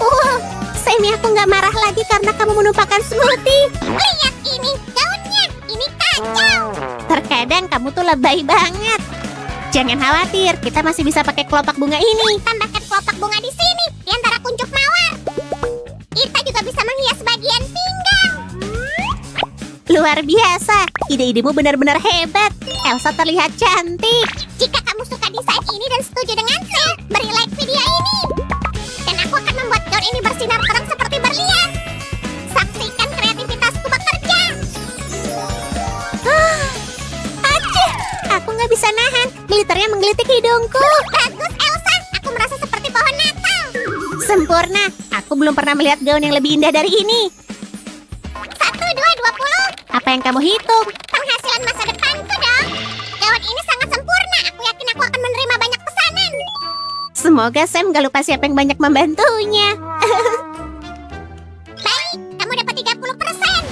Ah! Sammy, aku nggak marah lagi karena kamu menumpahkan smoothie. Lihat ini, gaunnya. Ini kacau. Terkadang kamu tuh lebay banget. Jangan khawatir, kita masih bisa pakai kelopak bunga ini. Tambahkan kelopak bunga di sini, di antara kuncup mawar. Kita juga bisa menghias bagian pinggang. Luar biasa, ide-idemu benar-benar hebat. Elsa terlihat cantik. Jika kamu suka desain ini dan setuju denganku, beri like video ini. Dan aku akan membuat gaun ini bersinar terang seperti berlian. Saksikan kreativitasku bekerja. Acih, aku nggak bisa nahan. Glitternya menggelitik hidungku. Bagus, Elsa. Aku merasa seperti pohon Natal. Sempurna. Aku belum pernah melihat gaun yang lebih indah dari ini. 1, 2, 20. Apa yang kamu hitung? Penghasilan masa depanku dong. Gaun ini sangat sempurna. Aku yakin aku akan menerima banyak pesanan. Semoga Sam gak lupa siapa yang banyak membantunya. Baik, kamu dapat 30%.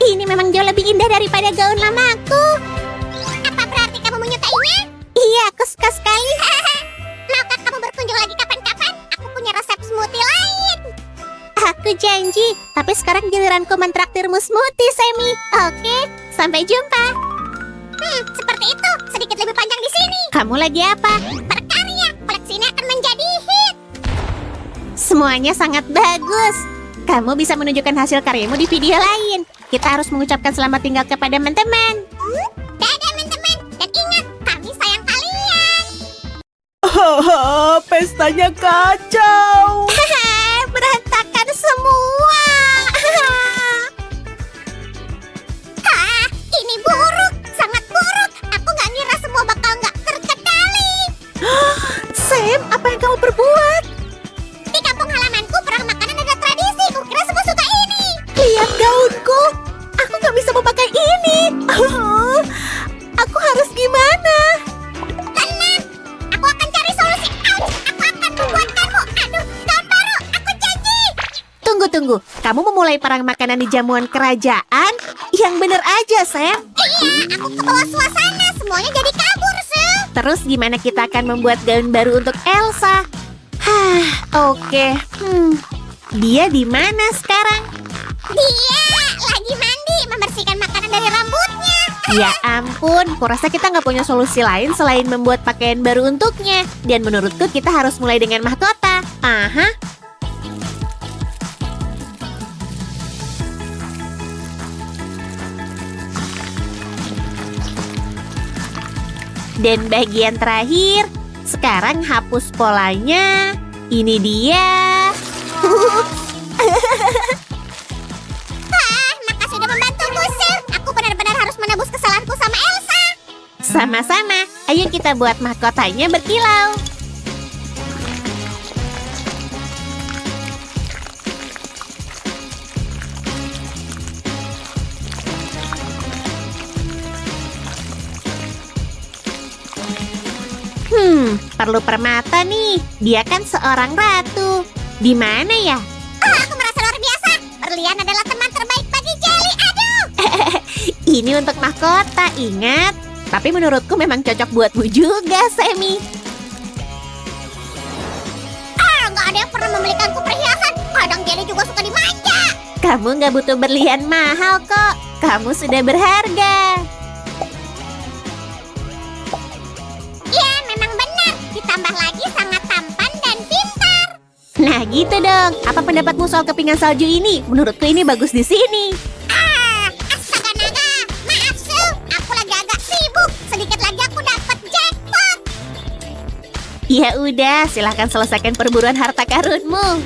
Ini memang jauh lebih indah daripada gaun lamaku. Apa berarti kamu menyukainya? Iya, aku suka sekali. Maukah kamu berkunjung lagi kapan-kapan? Aku punya resep smoothie lain. Aku janji. Tapi sekarang giliranku mentraktirmu smoothie, Sammy. Oke, sampai jumpa. Seperti itu. Sedikit lebih panjang di sini. Kamu lagi apa? Berkarya. Koleksi ini akan menjadi hit. Semuanya sangat bagus. Kamu bisa menunjukkan hasil karyamu di video lain. Kita harus mengucapkan selamat tinggal kepada teman-teman. Dadah teman-teman. Dan ingat, kami sayang kalian. Haha, pestanya kacau. Berantakan semua. Ini buruk. Sangat buruk. Aku nggak ngira semua bakal nggak terkendali. Sam, apa yang kamu perbuat? Di kampung halamanku, perang makanan ada tradisi. Kukira semua suka ini. Lihat gaunku. Aku nggak bisa memakai ini. Aku harus gimana? Tenang. Aku akan cari solusi. Ouch. Aku akan membuatkanmu. Aduh, gaun baru. Aku janji. Tunggu. Kamu memulai perang makanan di jamuan kerajaan? Yang bener aja, Sam. Iya, aku ke bawah suasana. Semuanya jadi kabur, Sul. Terus gimana kita akan membuat gaun baru untuk Elsa? Oke. Dia di mana sekarang? Dia lagi mandi, membersihkan makanan dari rambutnya. Ya ampun, kurasa kita nggak punya solusi lain selain membuat pakaian baru untuknya. Dan menurutku kita harus mulai dengan mahkota. Aha. Dan bagian terakhir, sekarang hapus polanya. Ini dia. Makasih udah membantuku, Sul. Aku benar-benar harus menebus kesalahanku sama Elsa. Sama-sama, ayo kita buat mahkotanya berkilau. Perlu permata nih. Dia kan seorang ratu. Di mana ya? Aku merasa luar biasa. Berlian adalah teman terbaik bagi Jelly. Aduh. Ini untuk mahkota, ingat. Tapi menurutku memang cocok buatmu juga, Sammy. Nggak ada yang pernah membelikanku perhiasan. Kadang Jelly juga suka dimanja. Kamu nggak butuh berlian mahal kok. Kamu sudah berharga. Ya, memang benar. Ditambah lagi sangat tampan dan pintar. Nah gitu dong. Apa pendapatmu soal kepingan salju ini? Menurutku ini bagus di sini. Astaga naga. Maaf, Sul. Aku lagi agak sibuk. Sedikit lagi aku dapat jackpot. Ya udah, silahkan selesaikan perburuan harta karunmu.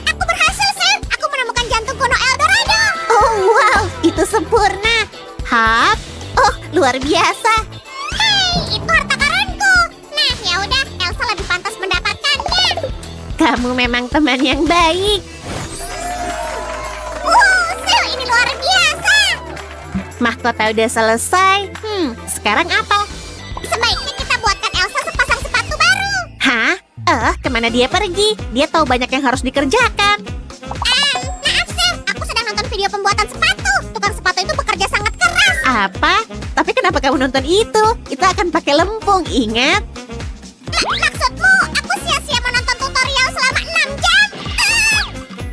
Aku berhasil, Sul. Aku menemukan jantung kuno Eldorado. Oh wow, itu sempurna. Hap, oh luar biasa. Hei, itu harta karunku. Nah, ya udah, Elsa lebih pantas mendapatkannya. Kamu memang teman yang baik. Sul, ini luar biasa. Mahkota udah selesai. Sekarang apa? Sebaiknya kita buatkan Elsa sepasang sepatu baru. Hah? Kemana dia pergi? Dia tahu banyak yang harus dikerjakan. Maaf, Sul. Aku sedang nonton video pembuatan sepatu. Tukang sepatu itu bekerja sangat keras. Apa? Tapi kenapa kamu nonton itu? Itu akan pakai lempung, ingat? Maksudmu, aku sia-sia menonton tutorial selama 6 jam?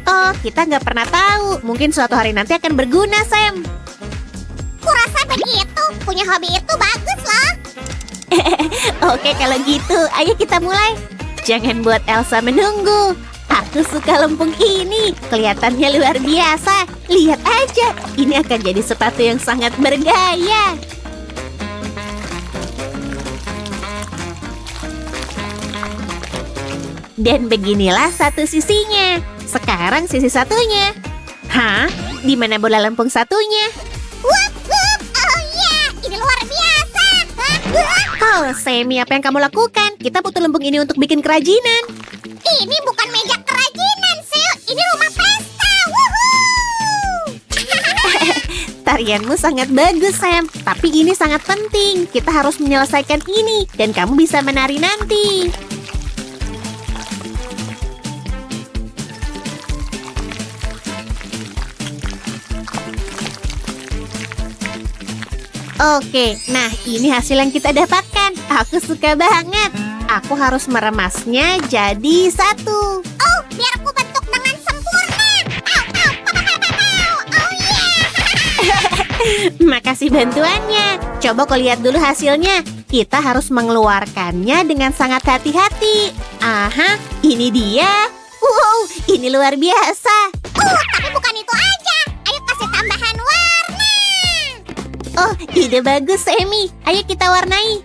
Oh, kita nggak pernah tahu. Mungkin suatu hari nanti akan berguna, Sam. Kurasa begitu. Punya hobi itu bagus loh. Oke, kalau gitu, ayo kita mulai. Jangan buat Elsa menunggu. Aku suka lempung ini. Kelihatannya luar biasa. Lihat aja, ini akan jadi sepatu yang sangat bergaya. Dan beginilah satu sisinya. Sekarang sisi satunya. Hah? Di mana bola lempung satunya? Wup, wup. Oh iya, ini luar biasa. Oh, Sammy, apa yang kamu lakukan? Kita butuh lempung ini untuk bikin kerajinan. Ini bukan meja kerajinan, Sil. Ini rumah pesta. Wuhuu. Tarianmu sangat bagus, Sam. Tapi ini sangat penting. Kita harus menyelesaikan ini. Dan kamu bisa menari nanti. Oke, nah ini hasil yang kita dapatkan. Aku suka banget. Aku harus meremasnya jadi satu. Oh, biar aku bentuk dengan sempurna. Au, au, pow, pow, pow, pow. Oh Makasih bantuannya. Coba kau lihat dulu hasilnya. Kita harus mengeluarkannya dengan sangat hati-hati. Aha, ini dia. Wow, ini luar biasa. Tapi bukan itu aja. Ayo kasih tambahan warna. Oh, ide bagus, Sammy. Ayo kita warnai.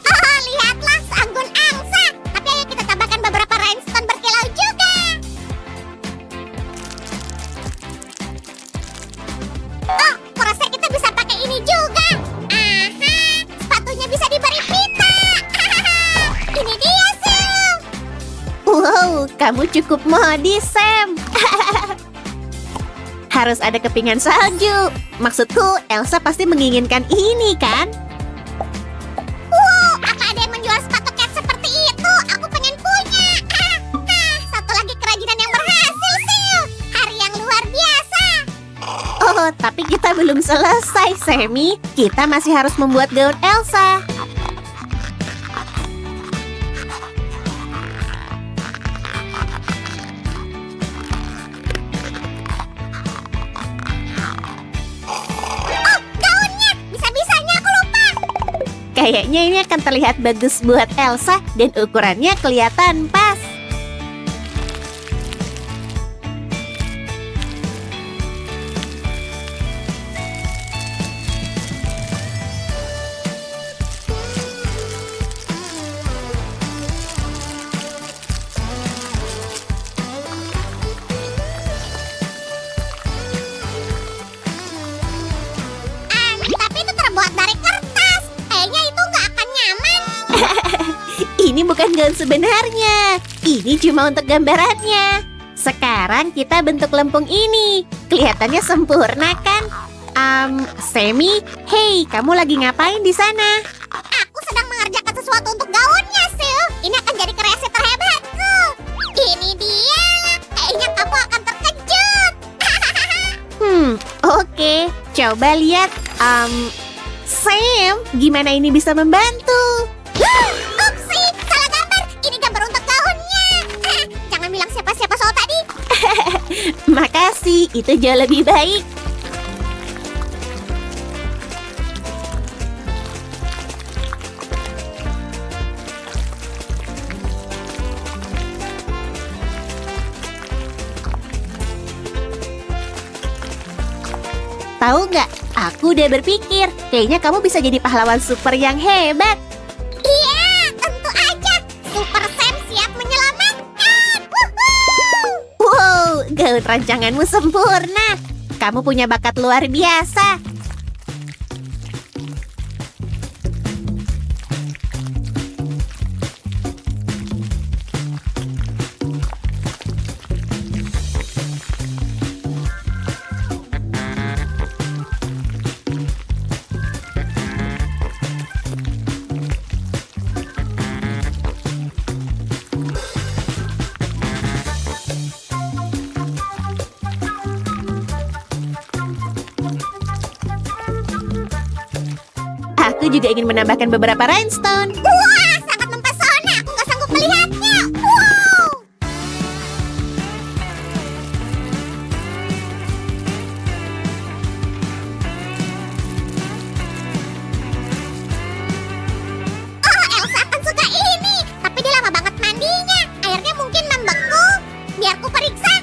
Oh, lihatlah anggun angsa. Tapi ayo kita tambahkan beberapa rhinestone berkilau juga. Oh, kurasa kita bisa pakai ini juga. Aha, sepatunya bisa diberi pita. Ini dia, Sil. Wow, kamu cukup modis, Sam. Harus ada kepingan salju. Maksudku, Elsa pasti menginginkan ini, kan? Wow, apa ada yang menjual sepatu cat seperti itu? Aku pengen punya. Satu lagi kerajinan yang berhasil, Sil. Hari yang luar biasa. Oh, tapi kita belum selesai, Sammy. Kita masih harus membuat gaun Elsa. Oh, gaunnya. Bisa-bisanya aku lupa. Kayaknya ini akan terlihat bagus buat Elsa dan ukurannya kelihatan pas. Tapi itu terbuat dari kertas. Kayaknya itu nggak akan nyaman. Ini bukan gaun sebenarnya. Ini cuma untuk gambarannya. Sekarang kita bentuk lempung ini. Kelihatannya sempurna, kan? Sammy, hey, kamu lagi ngapain di sana? Aku sedang mengerjakan sesuatu untuk gaunnya, Sil. Ini akan jadi kreasi terhebatku. Ini dia. Kayaknya kamu akan terkejut. Oke. Coba lihat. Sam, gimana ini bisa membantu? Upsi, salah gambar. Ini gambar untuk gaunnya. Jangan bilang siapa-siapa soal tadi. Makasih, itu jauh lebih baik. Tahu nggak? Aku udah berpikir, kayaknya kamu bisa jadi pahlawan super yang hebat. Iya, tentu aja. Super Sam siap menyelamatkan. Wuhuu. Wow, gaun rancanganmu sempurna. Kamu punya bakat luar biasa. Aku juga ingin menambahkan beberapa rhinestone. Wah, sangat mempesona. Aku nggak sanggup melihatnya. Wow. Oh, Elsa akan suka ini. Tapi dia lama banget mandinya. Airnya mungkin membeku. Biar ku periksa.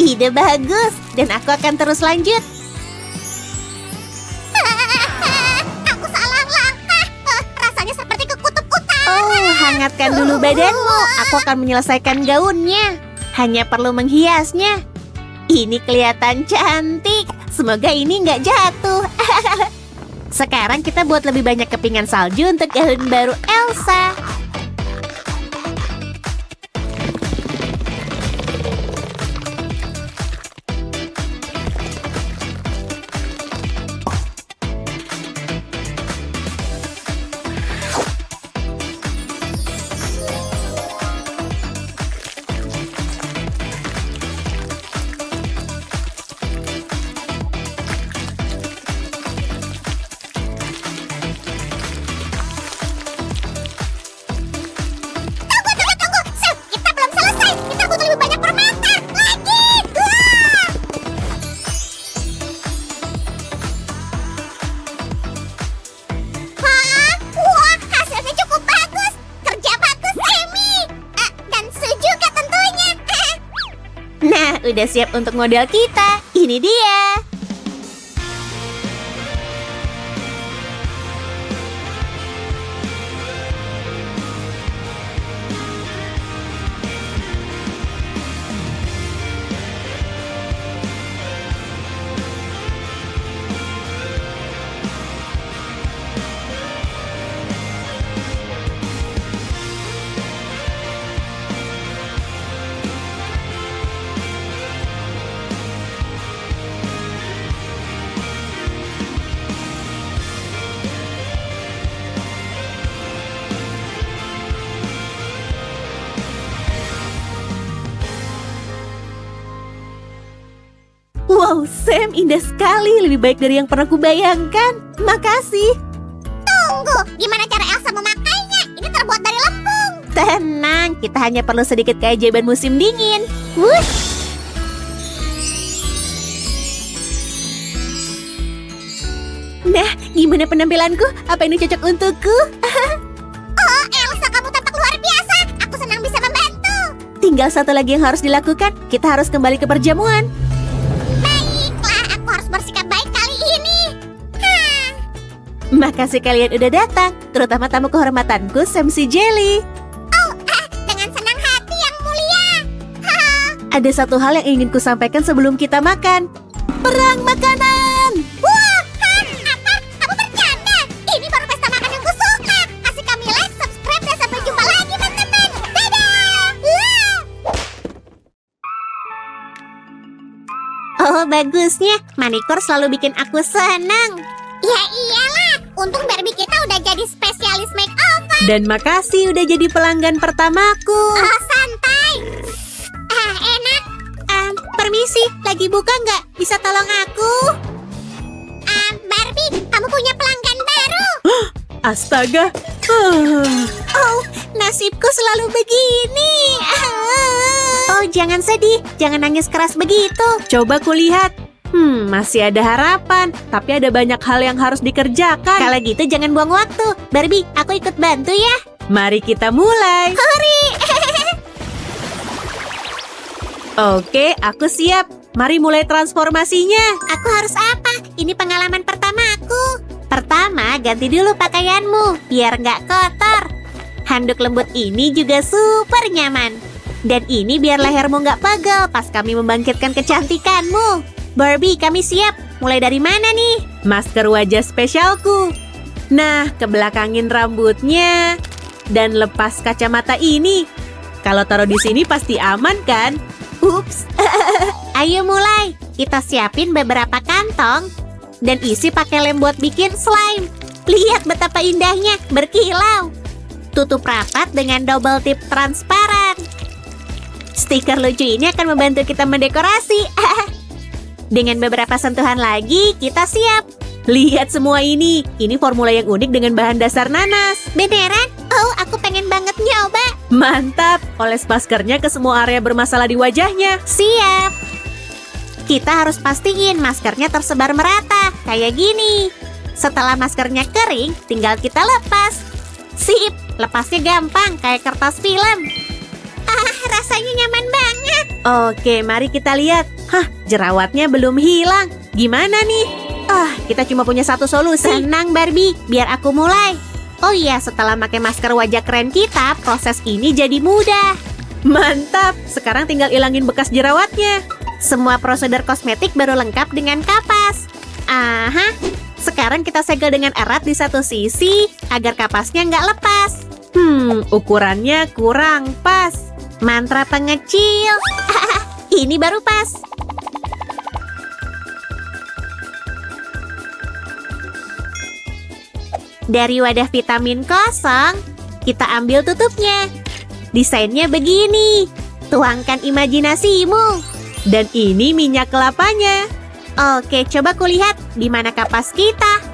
Ide bagus, dan aku akan terus lanjut. Aku salah langkah. Rasanya seperti ke kutub utara. Oh, hangatkan dulu badanmu. Aku akan menyelesaikan gaunnya. Hanya perlu menghiasnya. Ini kelihatan cantik. Semoga ini nggak jatuh. Sekarang kita buat lebih banyak kepingan salju untuk gaun baru Elsa. udah siap untuk model kita. Ini dia. Wow, Sam, indah sekali. Lebih baik dari yang pernah kubayangkan. Makasih. Tunggu, gimana cara Elsa memakainya? Ini terbuat dari lempung. Tenang, kita hanya perlu sedikit keajaiban musim dingin. Wush! Nah, gimana penampilanku? Apa ini cocok untukku? Oh, Elsa, kamu tampak luar biasa. Aku senang bisa membantu. Tinggal satu lagi yang harus dilakukan. Kita harus kembali ke perjamuan. Baiklah, aku harus bersikap baik kali ini. Makasih kalian udah datang, terutama tamu kehormatanku, Sam si Jelly. Dengan senang hati yang mulia. Ada satu hal yang ingin ku sampaikan sebelum kita makan. Perang makanan! Wah, apa? Kamu bercanda? Ini baru pesta makan yang kusuka. Kasih kami like, subscribe, dan sampai jumpa lagi, teman-teman. Dadah! Oh, bagusnya. Manicure selalu bikin aku senang. Ya iyalah, untung Barbie kita udah jadi spesialis makeover. Dan makasih udah jadi pelanggan pertamaku. Oh, santai. Enak. Permisi, lagi buka nggak? Bisa tolong aku? Barbie, kamu punya pelanggan baru. Astaga. Oh, nasibku selalu begini. Oh, jangan sedih. Jangan nangis keras begitu. Coba kulihat. Masih ada harapan. Tapi ada banyak hal yang harus dikerjakan. Kalau gitu jangan buang waktu. Barbie, aku ikut bantu ya. Mari kita mulai. Oke, aku siap. Mari mulai transformasinya. Aku harus apa? Ini pengalaman pertamaku. Pertama, ganti dulu pakaianmu, biar nggak kotor. Handuk lembut ini juga super nyaman. Dan ini biar lehermu nggak pegel pas kami membangkitkan kecantikanmu. Barbie, kami siap. Mulai dari mana nih? Masker wajah spesialku. Nah, kebelakangin rambutnya. Dan lepas kacamata ini. Kalau taruh di sini pasti aman kan? Ups. Ayo mulai. Kita siapin beberapa kantong. Dan isi pakai lem buat bikin slime. Lihat betapa indahnya, berkilau. Tutup rapat dengan double tip transparan. Stiker lucu ini akan membantu kita mendekorasi. Dengan beberapa sentuhan lagi, kita siap. Lihat semua ini. Ini formula yang unik dengan bahan dasar nanas. Beneran? Oh, aku pengen banget nyoba. Mantap. Oles maskernya ke semua area bermasalah di wajahnya. Siap. Kita harus pastiin maskernya tersebar merata. Kayak gini. Setelah maskernya kering, tinggal kita lepas. Sip. Lepasnya gampang, kayak kertas film. Rasanya nyaman banget. Oke, mari kita lihat. Hah, jerawatnya belum hilang. Gimana nih? Kita cuma punya satu solusi. Tenang, Barbie. Biar aku mulai. Oh iya, setelah pakai masker wajah keren kita, proses ini jadi mudah. Mantap. Sekarang tinggal ilangin bekas jerawatnya. Semua prosedur kosmetik baru lengkap dengan kapas. Sekarang kita segel dengan erat di satu sisi agar kapasnya nggak lepas. Ukurannya kurang pas. Mantra pengecil. Ini baru pas. Dari wadah vitamin kosong, kita ambil tutupnya. Desainnya begini. Tuangkan imajinasimu. Dan ini minyak kelapanya. Oke, coba kulihat di mana kapas kita.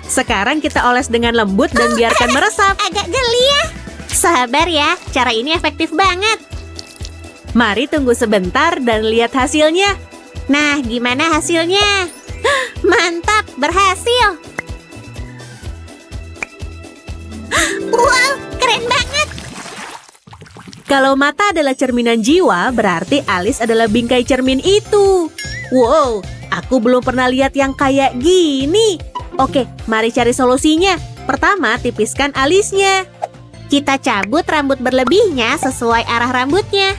Sekarang kita oles dengan lembut dan biarkan meresap. Agak geli ya. Sabar ya, cara ini efektif banget. Mari tunggu sebentar dan lihat hasilnya. Nah, gimana hasilnya? Mantap, berhasil. Wow, keren banget. Kalau mata adalah cerminan jiwa, berarti alis adalah bingkai cermin itu. Wow, aku belum pernah lihat yang kayak gini. Oke, mari cari solusinya. Pertama, tipiskan alisnya. Kita cabut rambut berlebihnya sesuai arah rambutnya.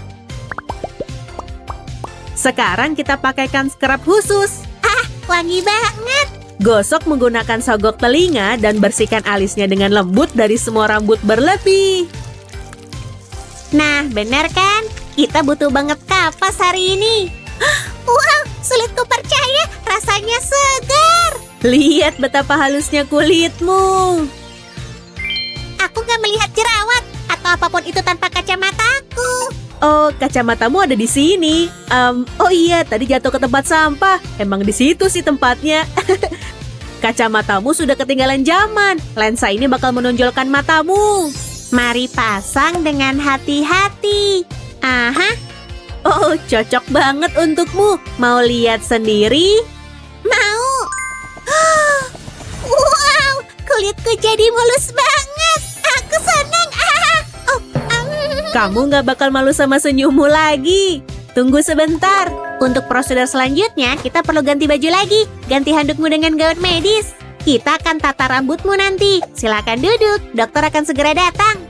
Sekarang kita pakaikan scrub khusus. Wangi banget. Gosok menggunakan sogok telinga dan bersihkan alisnya dengan lembut dari semua rambut berlebih. Nah, benar kan? Kita butuh banget kapas hari ini. Wow, sulit ku percaya. Rasanya segar. Lihat betapa halusnya kulitmu. Aku nggak melihat jerawat atau apapun itu tanpa kacamataku. Oh, kacamatamu ada di sini. Oh iya, tadi jatuh ke tempat sampah. Emang di situ sih tempatnya. Kacamatamu sudah ketinggalan zaman. Lensa ini bakal menonjolkan matamu. Mari pasang dengan hati-hati. Aha, Oh, cocok banget untukmu. Mau lihat sendiri? mau. Wow, kulitku jadi mulus banget. Aku senang. Kamu nggak bakal malu sama senyummu lagi. Tunggu sebentar. Untuk prosedur selanjutnya, kita perlu ganti baju lagi. Ganti handukmu dengan gaun medis. Kita akan tata rambutmu nanti. Silakan duduk, dokter akan segera datang.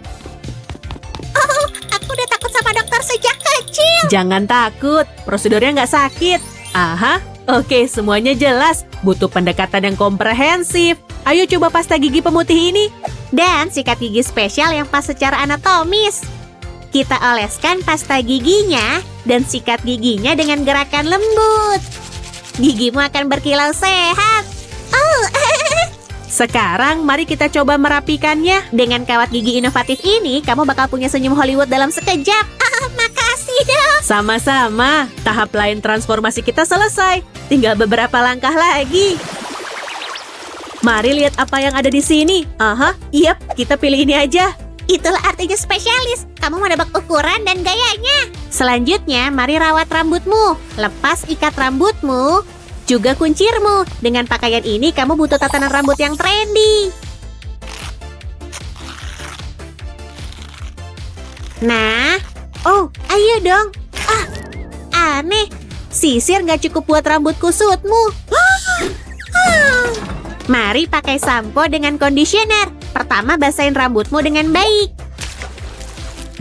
Oh, aku udah takut sama dokter sejak kecil. Jangan takut, prosedurnya nggak sakit. Aha, oke, semuanya jelas. Butuh pendekatan yang komprehensif. Ayo coba pasta gigi pemutih ini. Dan sikat gigi spesial yang pas secara anatomis. Kita oleskan pasta giginya dan sikat giginya dengan gerakan lembut. Gigimu akan berkilau sehat. Oh, Sekarang mari kita coba merapikannya. dengan kawat gigi inovatif ini, kamu bakal punya senyum Hollywood dalam sekejap. Makasih dong. Sama-sama, tahap lain transformasi kita selesai. Tinggal beberapa langkah lagi. Mari lihat apa yang ada di sini. Aha, yap, kita pilih ini aja. Itulah artinya spesialis. Kamu menebak ukuran dan gayanya. Selanjutnya, mari rawat rambutmu. Lepas ikat rambutmu, juga kuncirmu. Dengan pakaian ini, kamu butuh tatanan rambut yang trendy. Nah, oh, ayo dong. Aneh. Sisir nggak cukup buat rambut kusutmu. Mari pakai sampo dengan conditioner. Pertama, basahin rambutmu dengan baik.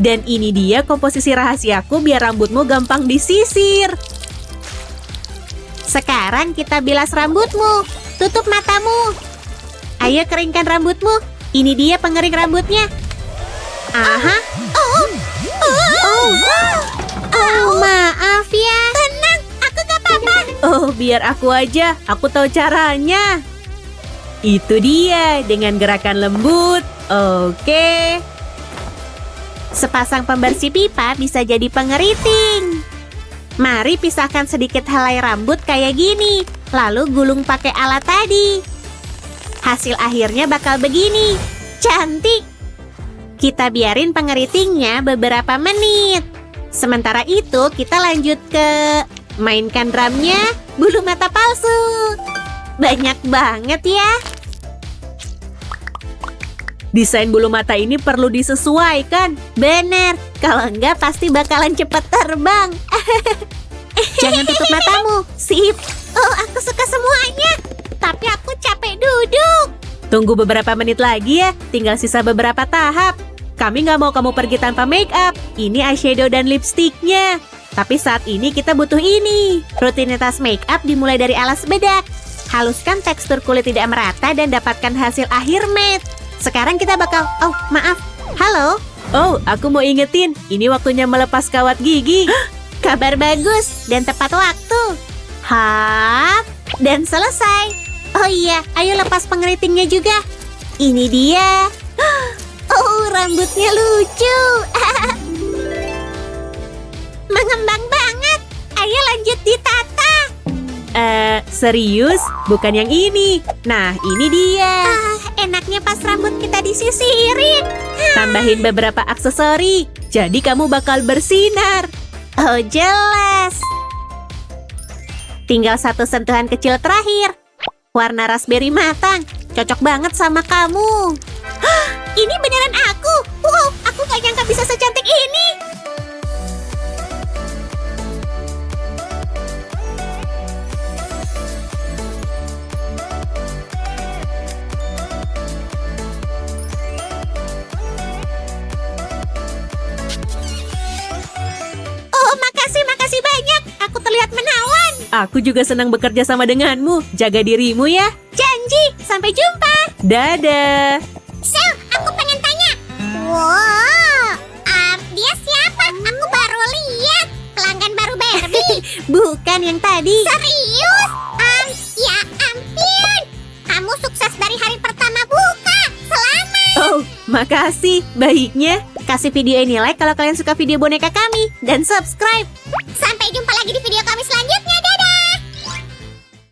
Dan ini dia komposisi rahasiaku biar rambutmu gampang disisir. Sekarang kita bilas rambutmu. Tutup matamu. Ayo keringkan rambutmu. Ini dia pengering rambutnya. Aha. Oh, maaf ya. Tenang, aku gak apa-apa. Oh, biar aku aja. Aku tahu caranya. Itu dia, dengan gerakan lembut. Oke. Sepasang pembersih pipa bisa jadi pengeriting. Mari pisahkan sedikit helai rambut kayak gini. Lalu gulung pakai alat tadi. Hasil akhirnya bakal begini. Cantik. Kita biarin pengeritingnya beberapa menit. Sementara itu kita lanjut ke mainkan drumnya, bulu mata palsu. Banyak banget ya. Desain bulu mata ini perlu disesuaikan. Bener, kalau enggak pasti bakalan cepet terbang. Jangan tutup matamu. Sip. Oh, aku suka semuanya. Tapi aku capek duduk. Tunggu beberapa menit lagi ya. Tinggal sisa beberapa tahap. Kami nggak mau kamu pergi tanpa make up. Ini eyeshadow dan lipstiknya. Tapi saat ini kita butuh ini. Rutinitas make up dimulai dari alas bedak. Haluskan tekstur kulit tidak merata dan dapatkan hasil akhir matte. Sekarang kita bakal... Oh, maaf. Halo? Oh, aku mau ingetin. Ini waktunya melepas kawat gigi. Kabar bagus dan tepat waktu. Hap, dan selesai. Oh iya, ayo lepas pengeritingnya juga. Ini dia. Oh, rambutnya lucu. Mengembang banget. Ayo lanjut ditata. Serius? Bukan yang ini. Nah, ini dia. Enaknya pas rambut kita disisirin. Tambahin beberapa aksesori. Jadi kamu bakal bersinar. Oh, jelas. Tinggal satu sentuhan kecil terakhir. Warna raspberry matang. Cocok banget sama kamu. Ini beneran aku. Wow, aku gak nyangka bisa secantik ini. Aku juga senang bekerja sama denganmu. Jaga dirimu ya. Janji, sampai jumpa. Dadah. Sel, aku pengen tanya. Wow, dia siapa? Aku baru lihat. Pelanggan baru Barbie. Bukan yang tadi. Serius? Ya ampun. Kamu sukses dari hari pertama buka. Selamat. Oh, makasih. Baiknya. Kasih video ini like kalau kalian suka video boneka kami. Dan subscribe. Sampai jumpa lagi di video kami selanjutnya.